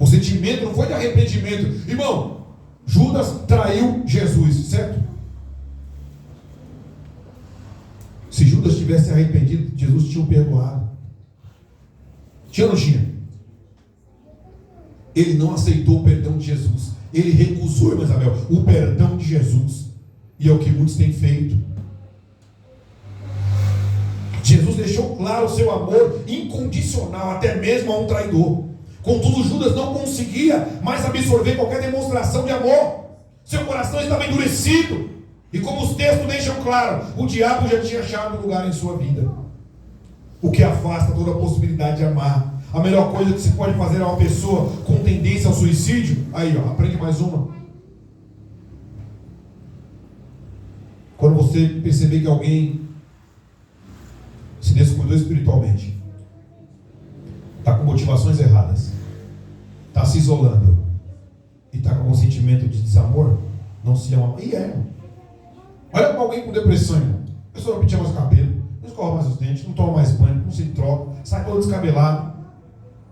O sentimento não foi de arrependimento. Irmão, Judas traiu Jesus, certo? Se Judas tivesse arrependido, Jesus tinha o perdoado. Tinha ou não tinha? Ele não aceitou o perdão de Jesus. Ele recusou, irmã Isabel, o perdão de Jesus. E é o que muitos têm feito. Jesus deixou claro o seu amor incondicional, até mesmo a um traidor. Contudo, Judas não conseguia mais absorver qualquer demonstração de amor. Seu coração estava endurecido. E como os textos deixam claro, o diabo já tinha achado lugar em sua vida. O que afasta toda a possibilidade de amar. A melhor coisa que se pode fazer a uma pessoa com tendência ao suicídio, aí ó, aprende mais uma. Quando você perceber que alguém se descuidou espiritualmente, está com motivações erradas, está se isolando e está com um sentimento de desamor, não se ama. E irmão. Olha para alguém com depressão, irmão. A pessoa não pinta mais o cabelo, não escova mais os dentes, não toma mais banho, não se troca, sai todo descabelado.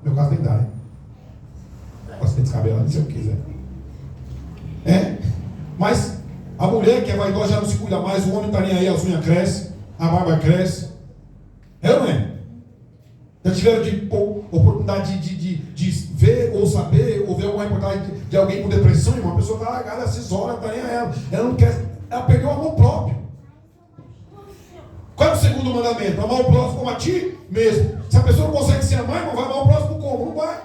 No meu caso nem dá, hein? Posso ter descabelado, se eu quiser. Mas a mulher que é vaidosa já não se cuida mais, o homem está nem aí, as unhas crescem, a barba cresce. É ou não é? Já tiveram oportunidade de ver ou saber, ou ver alguma reportagem de alguém com depressão, irmão? A pessoa está largada, ela se isola, está nem a ela não quer, ela perdeu o amor próprio. Qual é o segundo mandamento, amar o próximo como a ti mesmo. Se a pessoa não consegue se amar, irmão, vai amar o próximo como? Não vai.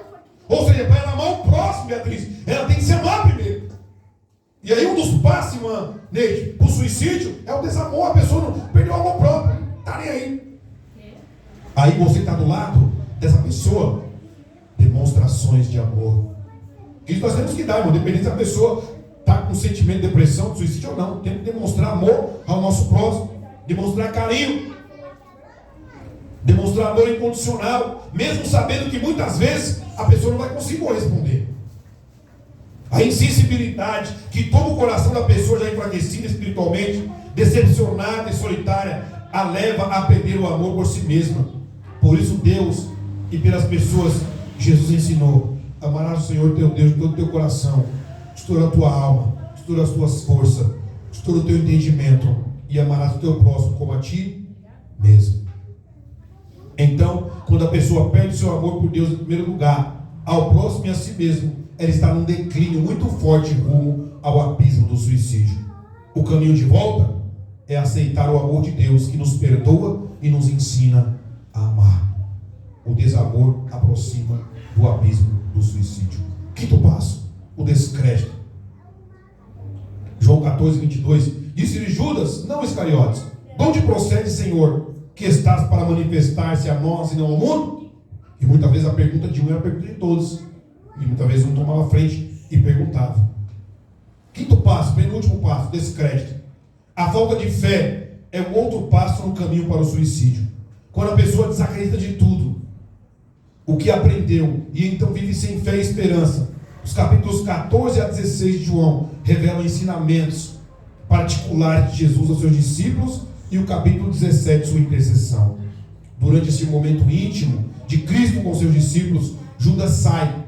Ou seja, para ela amar o próximo, Beatriz, ela tem que se amar primeiro. E aí um dos passos, irmã Neide, para o suicídio é o desamor. A pessoa não perdeu o amor próprio, está nem aí. Aí você está do lado dessa pessoa, demonstrações de amor. Isso nós temos que dar, irmão, independente se a pessoa está com sentimento de depressão, de suicídio ou não. Temos que demonstrar amor ao nosso próximo, demonstrar carinho, demonstrar amor incondicional, mesmo sabendo que muitas vezes a pessoa não vai conseguir corresponder. A insensibilidade que toma o coração da pessoa já enfraquecida espiritualmente, decepcionada e solitária, a leva a perder o amor por si mesma. Por isso Deus e pelas pessoas, Jesus ensinou: amarás o Senhor teu Deus de todo o teu coração, de toda a tua alma, de todas as tuas forças, de todo o teu entendimento, e amarás o teu próximo como a ti mesmo. Então, quando a pessoa perde o seu amor por Deus em primeiro lugar, ao próximo e a si mesmo, ela está num declínio muito forte rumo ao abismo do suicídio. O caminho de volta é aceitar o amor de Deus, que nos perdoa e nos ensina a amar. O desamor aproxima do abismo do suicídio. Quinto passo, o descrédito. João 14, 22. Disse-lhe Judas, não Iscariotes: de onde procede, Senhor, que estás para manifestar-se a nós e não ao mundo? E muitas vezes a pergunta de um era a pergunta de todos. E muitas vezes um tomava frente e perguntava. Quinto passo, penúltimo passo, descrédito. A falta de fé é um outro passo no caminho para o suicídio. Quando a pessoa desacredita de tudo o que aprendeu e então vive sem fé e esperança. Os capítulos 14 a 16 de João revelam ensinamentos particulares de Jesus aos seus discípulos, e o capítulo 17 sua intercessão. Durante esse momento íntimo de Cristo com seus discípulos, Judas sai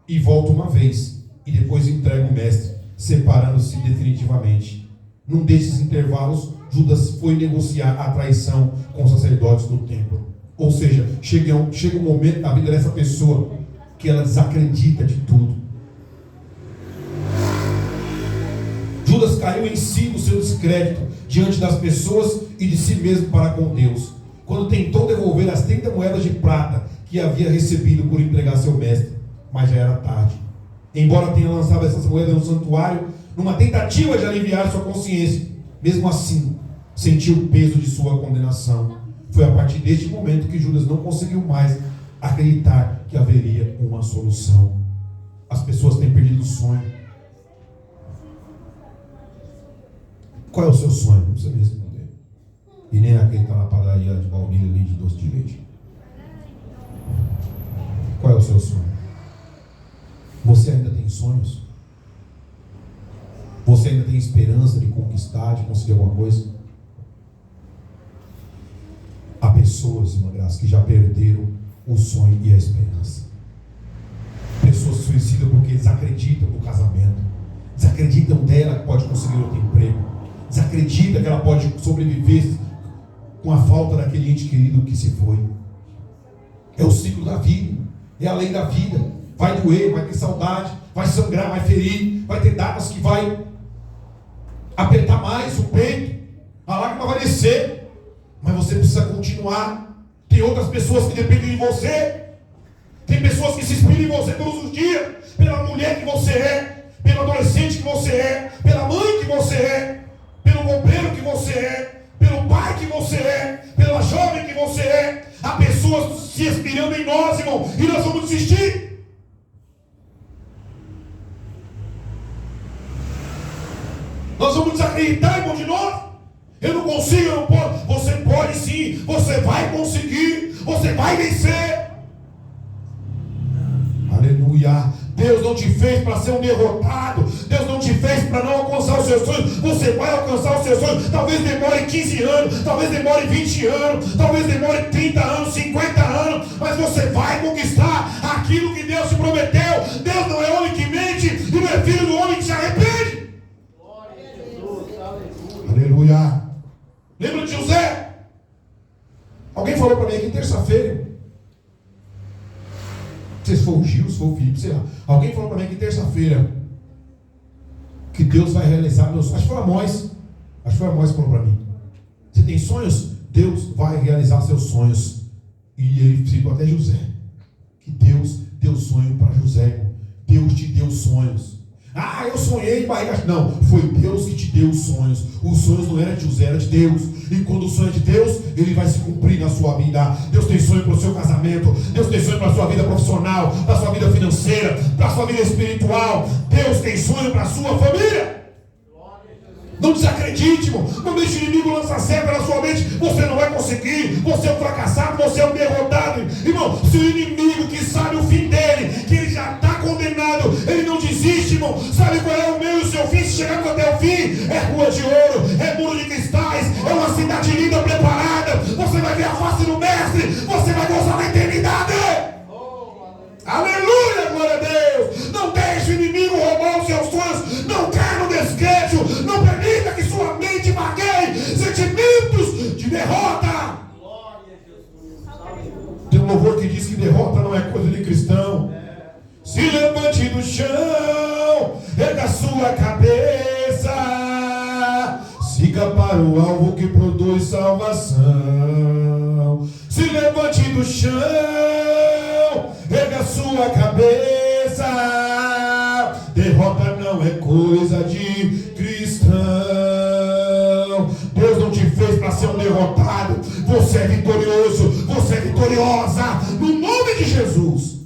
e volta uma vez e depois entrega o mestre, separando-se definitivamente. Num desses intervalos, Judas foi negociar a traição com os sacerdotes do templo. Ou seja, chega um momento na vida dessa pessoa que ela desacredita de tudo. Judas caiu em si no seu descrédito diante das pessoas e de si mesmo para com Deus, quando tentou devolver as 30 moedas de prata que havia recebido por entregar seu mestre, mas já era tarde. Embora tenha lançado essas moedas no santuário, numa tentativa de aliviar sua consciência, mesmo assim, sentiu o peso de sua condenação. Foi a partir deste momento que Judas não conseguiu mais acreditar que haveria uma solução. As pessoas têm perdido o sonho. Qual é o seu sonho? Não precisa me responder. E nem aquele que está na padaria de baunilha ali de doce de leite. Qual é o seu sonho? Você ainda tem sonhos? Você ainda tem esperança de conquistar, de conseguir alguma coisa? Há pessoas, irmã Graça, que já perderam o sonho e a esperança. Pessoas se suicidam porque desacreditam no casamento, desacreditam dela que pode conseguir outro emprego, desacreditam que ela pode sobreviver com a falta daquele ente querido que se foi. É o ciclo da vida, é a lei da vida. Vai doer, vai ter saudade, vai sangrar, vai ferir, vai ter datas que vai apertar mais o peito, a lágrima vai descer, mas você precisa continuar. Tem outras pessoas que dependem de você, tem pessoas que se inspiram em você todos os dias, pela mulher que você é, pelo adolescente que você é, pela mãe que você é, pelo bombeiro que você é, pelo pai que você é, pela jovem que você é. Há pessoas se inspirando em nós, irmão, e nós vamos desistir. Nós vamos desacreditar, irmão, de nós. Eu não consigo, eu não posso. Você pode sim, você vai conseguir, você vai vencer. Aleluia. Deus não te fez para ser um derrotado. Deus não te fez para não alcançar os seus sonhos. Você vai alcançar os seus sonhos. Talvez demore 15 anos, talvez demore 20 anos, talvez demore 30 anos, 50 anos, mas você vai conquistar aquilo que Deus te prometeu. Deus não é homem que mente e não é filho do homem que se arrepende. Aleluia. Lembra de José? Alguém falou para mim aqui terça-feira. Não sei se foi o Gil, se foi o Felipe, sei lá. Alguém falou para mim aqui terça-feira que Deus vai realizar meus sonhos. Acho que foi a Mois que falou para mim. Você tem sonhos? Deus vai realizar seus sonhos. E ele citou até José. Que Deus deu sonho para José, irmão. Deus te deu sonhos. Ah, eu sonhei em barriga. Não, foi Deus que te deu os sonhos. Os sonhos não eram de José, era de Deus. E quando o sonho é de Deus, ele vai se cumprir na sua vida. Deus tem sonho para o seu casamento. Deus tem sonho para a sua vida profissional, para a sua vida financeira, para a sua vida espiritual. Deus tem sonho para a sua família. Não desacredite, irmão. Não deixe o inimigo lançar seta na sua mente. Você não vai conseguir. Você é um fracassado, você é um derrotado. Irmão, se o inimigo que sabe o fim dele, que ele já está condenado, ele não desiste, irmão. Sabe qual é o meu e o seu fim? Se chegarmos até o fim, é rua de ouro, é muro de cristais, é uma cidade linda preparada. Você vai ver a face do mestre. Você vai gozar da eternidade. Aleluia, glória a Deus. Não deixe o inimigo roubar os seus sonhos. Não caia no descrédito. Não permita que sua mente vagueie sentimentos de derrota. Tem um louvor que diz que derrota não é coisa de cristão. Se levante do chão, erga sua cabeça, siga para o alvo que produz salvação. Se levante do chão, erga sua cabeça. Derrota não é coisa de cristão. Deus não te fez para ser um derrotado. Você é vitorioso, você é vitoriosa, no nome de Jesus.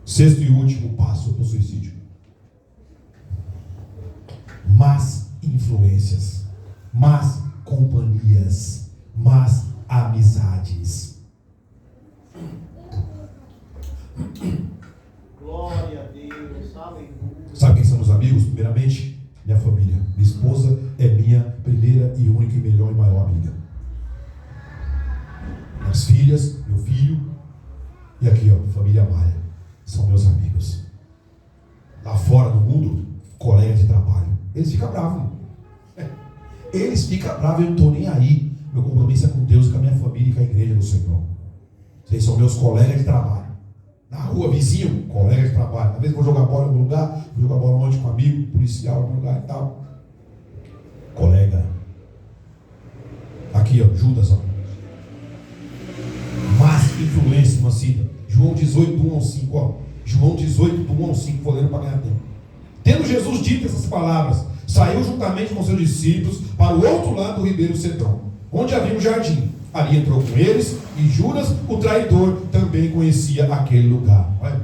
Sexto e último passo para o suicídio: más influências, más companhias, más amizades. Glória a Deus, aleluia. Sabe quem são meus amigos? Primeiramente, minha família. Minha esposa é minha primeira e única e melhor e maior amiga. Minhas filhas, meu filho, e aqui, ó, família Maia, são meus amigos. Lá fora no mundo, colega de trabalho. Eles ficam bravos. Eles ficam bravos, eu não estou nem aí. Meu compromisso é com Deus, com a minha família e com a igreja do Senhor. Vocês são meus colegas de trabalho. Na rua, vizinho, colega de trabalho. Às vezes vou jogar bola em algum lugar, vou jogar bola ontem com um amigo, policial em algum lugar e tal. Colega. Aqui, ó, Judas, ó. Más influência numa cita. João 18, do 1 ao 5, ó. João 18, do 1 ao 5, vou lendo para ganhar tempo. Tendo Jesus dito essas palavras, saiu juntamente com seus discípulos para o outro lado do ribeiro Cedron, onde havia um jardim. Ali entrou com eles, e Judas, o traidor, também conhecia aquele lugar. Olha.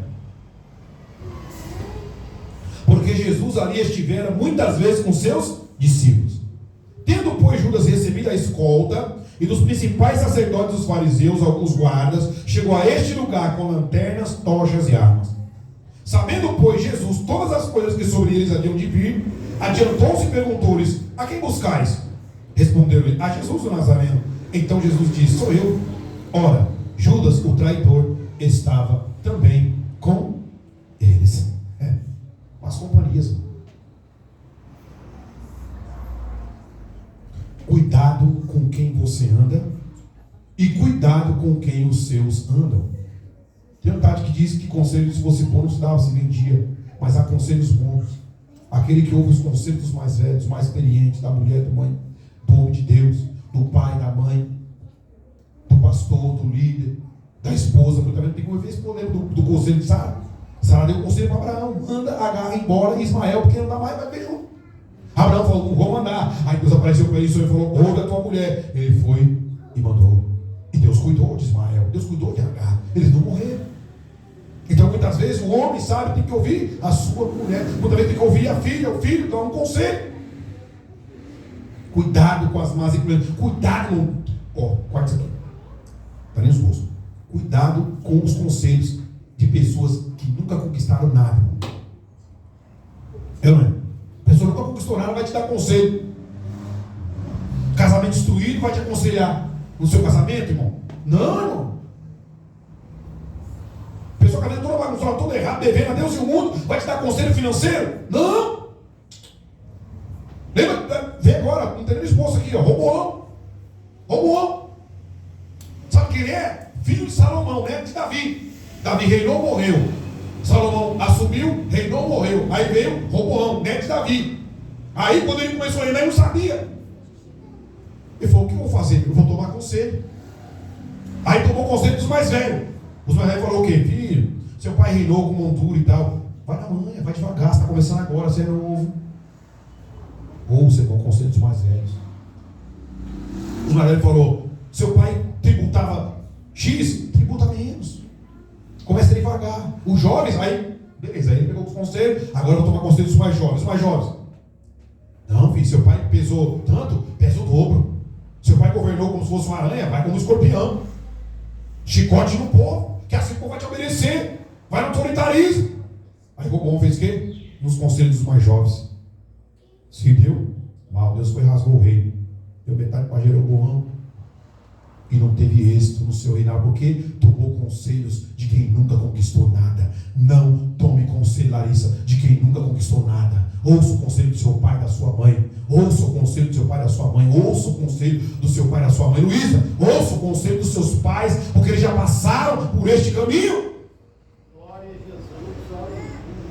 Porque Jesus ali estivera muitas vezes com seus discípulos. Tendo, pois, Judas recebido a escolta e dos principais sacerdotes dos fariseus, alguns guardas, chegou a este lugar com lanternas, tochas e armas. Sabendo, pois, Jesus todas as coisas que sobre eles haviam de vir, adiantou-se e perguntou-lhes: a quem buscais? Responderam-lhe: a Jesus o Nazareno. Então Jesus disse: sou eu. Ora, Judas, o traidor, estava também com eles. Com as companhias. Cuidado com quem você anda e cuidado com quem os seus andam. Tem um tade que diz que conselhos se você pôr não se dava, se vendia, mas há conselhos bons. Aquele que ouve os conselhos dos mais velhos, mais experientes, da mulher, do mãe, do homem de Deus, do pai, da mãe, do pastor, do líder, da esposa. Tem que ouvir esse problema do conselho de Sara. Sara deu o conselho para Abraão: anda, agarra, embora, Ismael, porque não dá mais, vai ver junto. Abraão falou: não vou mandar. Aí Deus apareceu para ele e falou: ouve a tua mulher. Ele foi e mandou. E Deus cuidou de Ismael, Deus cuidou de Agar. Eles não morreram. Então muitas vezes o homem, sabe, tem que ouvir a sua mulher. Muitas vezes tem que ouvir a filha, o filho, dá um conselho. Cuidado com as más influências. Cuidado, guarda isso aqui. Está nem os bolsos. Cuidado com os conselhos de pessoas que nunca conquistaram nada. É ou não é? A pessoa nunca conquistou nada, vai te dar conselho. Casamento destruído, vai te aconselhar no seu casamento, irmão? Não, irmão. Pessoa casamento toda bagunçada, toda errada, devendo a Deus e o mundo, vai te dar conselho financeiro? Não. Lembra? Vê agora, não tem nem esposo aqui, ó. Roboão. Sabe quem ele é? Filho de Salomão, neto de Davi. Davi reinou, morreu. Salomão assumiu, reinou, morreu. Aí veio Roboão, neto de Davi. Aí quando ele começou a reinar, ele não sabia. Ele falou: o que eu vou fazer? Eu vou tomar conselho. Aí tomou conselho dos mais velhos. Os mais velhos falaram: o quê? Filho, seu pai reinou com montura e tal. Vai na manhã, vai devagar, você está começando agora, você é novo. Ouça, irmão, o conselho dos mais velhos. Os mais velhos falaram: seu pai tributava X, tributa menos. Começa devagar. Os jovens, aí, beleza, aí ele pegou os conselhos, agora eu vou tomar conselho dos mais jovens. Os mais jovens: não, filho, seu pai pesou tanto, pesa o dobro. Seu pai governou como se fosse uma aranha, vai como um escorpião. Chicote no povo, que assim o povo vai te obedecer. Vai no autoritarismo. Aí o bom fez o quê? Nos conselhos dos mais jovens. Se deu mal, Deus foi e rasgou o reino. Deu metade para Jeroboão. E não teve êxito no seu reinado, porque tomou conselhos de quem nunca conquistou nada. Não tome conselho, Larissa, de quem nunca conquistou nada. Ouça o conselho do seu pai e da sua mãe. Ouça o conselho do seu pai e da sua mãe. Ouça o conselho do seu pai e da sua mãe. Luísa, ouça o conselho dos seus pais, porque eles já passaram por este caminho. Glória a Jesus.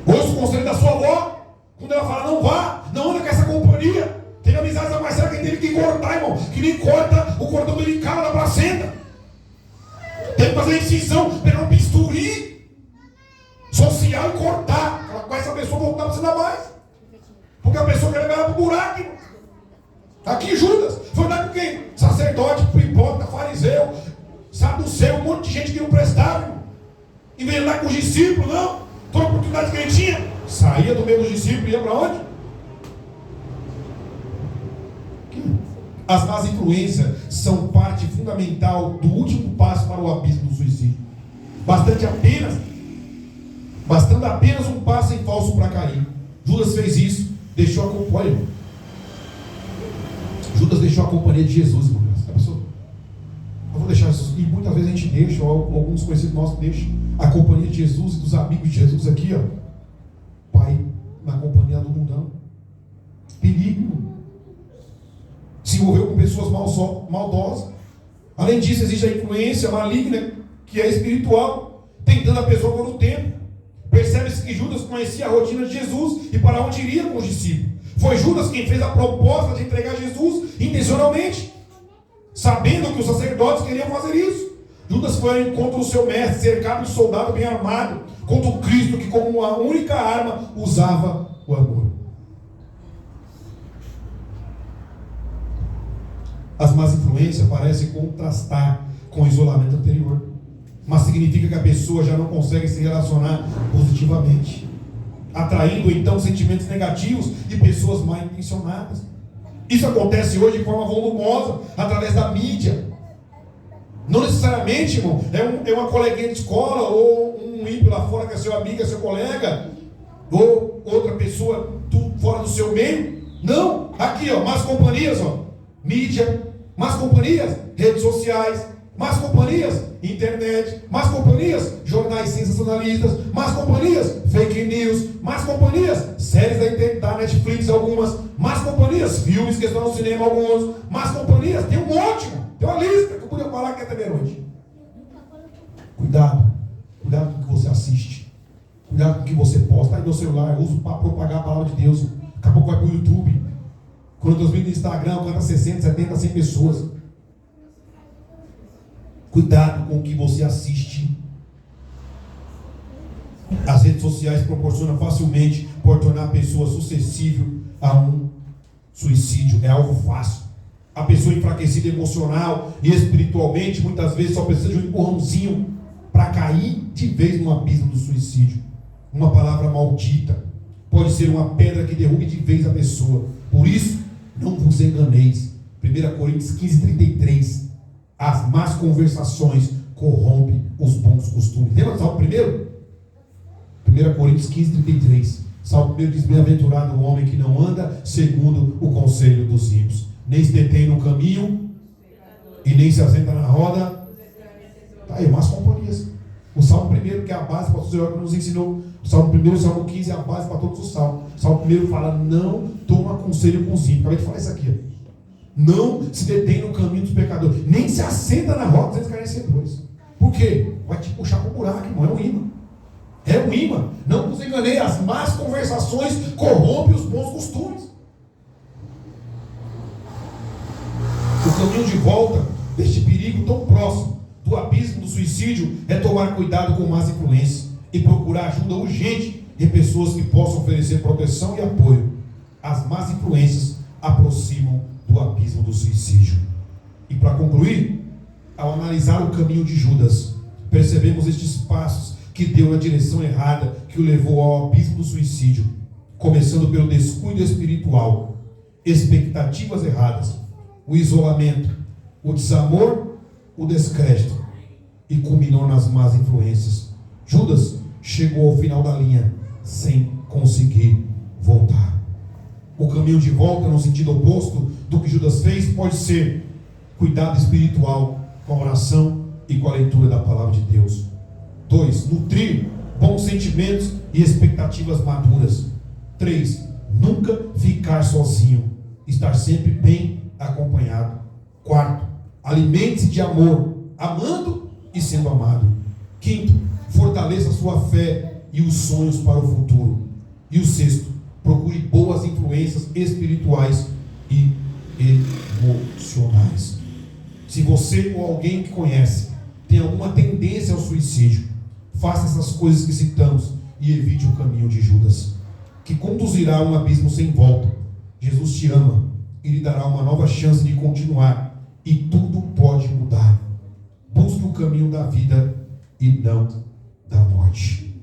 Ouça o conselho da sua avó, quando ela fala: não vá, não anda com essa companhia. Tem amizades da Marcela que teve que cortar, irmão, que nem corta o cordão umbilical da placenta. Teve que fazer incisão, pegar um bisturi social e cortar. Com essa pessoa voltar para precisa mais. Porque a pessoa quer levar ela para o buraco, irmão. Aqui Judas foi andar com quem? Sacerdote, hipócrita, fariseu, saduceu, um monte de gente que não prestava, irmão. Em vez de andar com os discípulos, não. Toda oportunidade que ele tinha, saía do meio dos discípulos e ia para onde? As más influências são parte fundamental do último passo para o abismo do suicídio. Bastando apenas um passo em falso para cair. Judas fez isso, deixou a companhia. Judas deixou a companhia de Jesus, irmão. A pessoa, eu vou deixar isso, e muitas vezes a gente deixa, ou alguns conhecidos nossos deixam a companhia de Jesus e dos amigos de Jesus aqui, ó. Pai, na companhia do mundão. Perigo. Se envolveu com pessoas maldosas. Além disso, existe a influência maligna, que é espiritual, tentando a pessoa por um tempo. Percebe-se que Judas conhecia a rotina de Jesus e para onde iria com os discípulos. Foi Judas quem fez a proposta de entregar Jesus intencionalmente, sabendo que os sacerdotes queriam fazer isso. Judas foi ao encontro do seu mestre, cercado de soldado bem armado, contra o Cristo que, como uma única arma, usava o amor. As más influências parecem contrastar com o isolamento anterior, mas significa que a pessoa já não consegue se relacionar positivamente, atraindo então sentimentos negativos e pessoas mal intencionadas. Isso acontece hoje de forma volumosa, através da mídia. Não necessariamente, irmão, é uma coleguinha de escola, ou um ímpio lá fora que é seu amigo, é seu colega, ou outra pessoa fora do seu meio. Não, aqui ó, más companhias, ó, mídia, más companhias, redes sociais, más companhias, internet, más companhias, jornais sensacionalistas, más companhias, fake news, más companhias, séries da Netflix algumas, más companhias, filmes que estão no cinema alguns, más companhias, tem um monte, tem uma lista que eu podia falar aqui até meia-noite. Cuidado com o que você assiste, cuidado com o que você posta. Aí meu celular eu uso para propagar a palavra de Deus, daqui a pouco vai para o YouTube. Quando Deus vem no Instagram, canta 60, 70, 100 pessoas. Cuidado com o que você assiste. As redes sociais proporcionam facilmente, por tornar a pessoa suscetível a um suicídio. É algo fácil. A pessoa enfraquecida emocional e espiritualmente, muitas vezes só precisa de um empurrãozinho para cair de vez no abismo do suicídio. Uma palavra maldita pode ser uma pedra que derrube de vez a pessoa. Por isso, não vos enganeis. 1 Coríntios 15:33. As más conversações corrompem os bons costumes. Lembra do Salmo 1? 1 Coríntios 15:33. Salmo 1 diz: bem-aventurado o homem que não anda segundo o conselho dos ímpios, nem se detém no caminho e nem se assenta na roda. Tá aí, más companhias. O Salmo 1, que é a base para o Senhor que nos ensinou. O Salmo 1 e o Salmo 15 é a base para todos os salmos. O Salmo 1 fala: não toma conselho com os ímpios. Acabei de falar isso aqui. Não se detém no caminho dos pecadores, nem se assenta na roda dos escarnecedores. Por quê? Vai te puxar para o buraco, irmão. É um imã. É um imã. Não vos enganei, as más conversações corrompem os bons costumes. O volta deste perigo tão próximo do abismo do suicídio é tomar cuidado com más influências e procurar ajuda urgente de pessoas que possam oferecer proteção e apoio. As más influências aproximam do abismo do suicídio. E para concluir, ao analisar o caminho de Judas, percebemos estes passos que deu na direção errada, que o levou ao abismo do suicídio, começando pelo descuido espiritual, expectativas erradas, o isolamento, o desamor, o descrédito, e culminou nas más influências. Judas chegou ao final da linha sem conseguir voltar. O caminho de volta, no sentido oposto do que Judas fez, pode ser cuidado espiritual, com a oração e com a leitura da palavra de Deus. 2. Nutrir bons sentimentos e expectativas maduras. 3. Nunca ficar sozinho, estar sempre bem acompanhado. 4. Alimente-se de amor, amando e sendo amado. 5. Fortaleça sua fé e os sonhos para o futuro. E o 6. Procure boas influências espirituais e emocionais. Se você ou alguém que conhece tem alguma tendência ao suicídio, faça essas coisas que citamos e evite o caminho de Judas, que conduzirá a um abismo sem volta. Jesus te ama e lhe dará uma nova chance de continuar, e tudo pode mudar. Busque o caminho da vida e não da morte.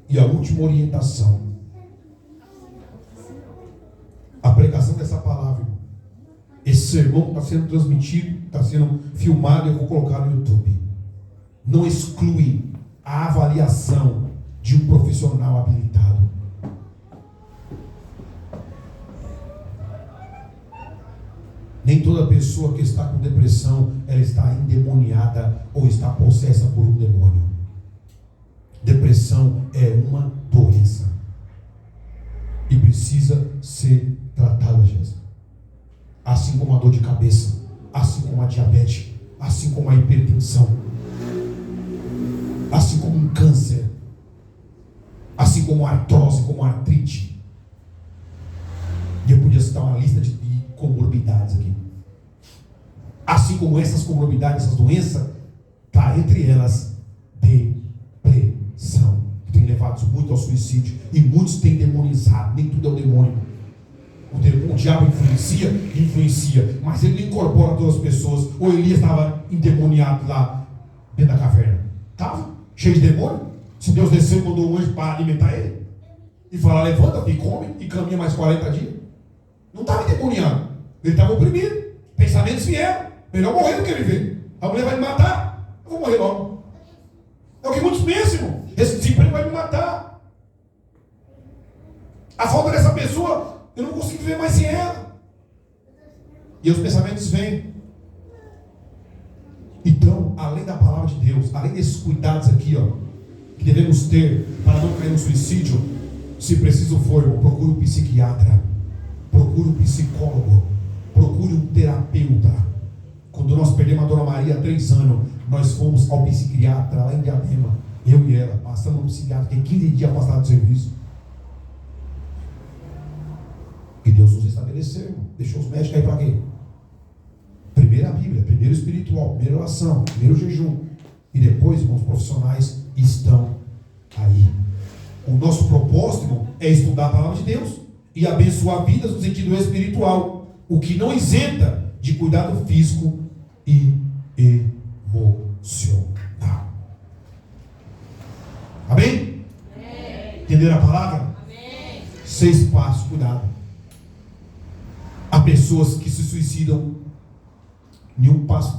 E a última orientação, a pregação dessa palavra, irmão. Esse sermão está sendo transmitido, está sendo filmado, eu vou colocar no YouTube. Não exclui a avaliação de um profissional habilitado. Nem toda pessoa que está com depressão, ela está endemoniada ou está possessa por um demônio. Depressão é uma doença e precisa ser tratada, Jesus. Assim como a dor de cabeça, assim como a diabetes, assim como a hipertensão, assim como um câncer, assim como a artrose, como a artrite. E eu podia citar uma lista de comorbidades aqui. Assim como essas comorbidades, essas doenças, está entre elas depressão, que tem levado muito ao suicídio, e muitos têm demonizado. Nem tudo é o demônio. O diabo influencia, mas ele não incorpora todas as pessoas. O Elias estava endemoniado lá dentro da caverna. Estava cheio de demônio. Se Deus desceu e mandou um anjo para alimentar ele e falar: levanta e come e caminha mais 40 dias. Não estava endemoniado, ele estava oprimido. Pensamentos vieram: melhor morrer do que viver. A mulher vai me matar, eu vou morrer logo. É o que muitos pensam, irmão. Esse desemprego vai me matar. A falta dessa pessoa, eu não consigo viver mais sem ela. E os pensamentos vêm. Então, além da palavra de Deus, além desses cuidados aqui, que devemos ter para não cair no suicídio, se preciso for, irmão, procure um psiquiatra, procure um psicólogo, procure um terapeuta. Quando nós perdemos a Dona Maria há 3 anos, nós fomos ao psiquiatra lá em Diadema, eu e ela, passamos no psiquiatra, fiquei 15 dias afastado do serviço. E Deus nos estabeleceu, irmão. Deixou os médicos aí para quê? Primeiro a Bíblia, primeiro o espiritual, primeiro a oração, primeiro o jejum. E depois, irmãos, os profissionais estão aí. O nosso propósito, irmão, é estudar a palavra de Deus e abençoar vidas no sentido espiritual, o que não isenta de cuidado físico e emocional. Amém? Entenderam a palavra? Amém. 6 passos, cuidado. Há pessoas que se suicidam, nenhum passo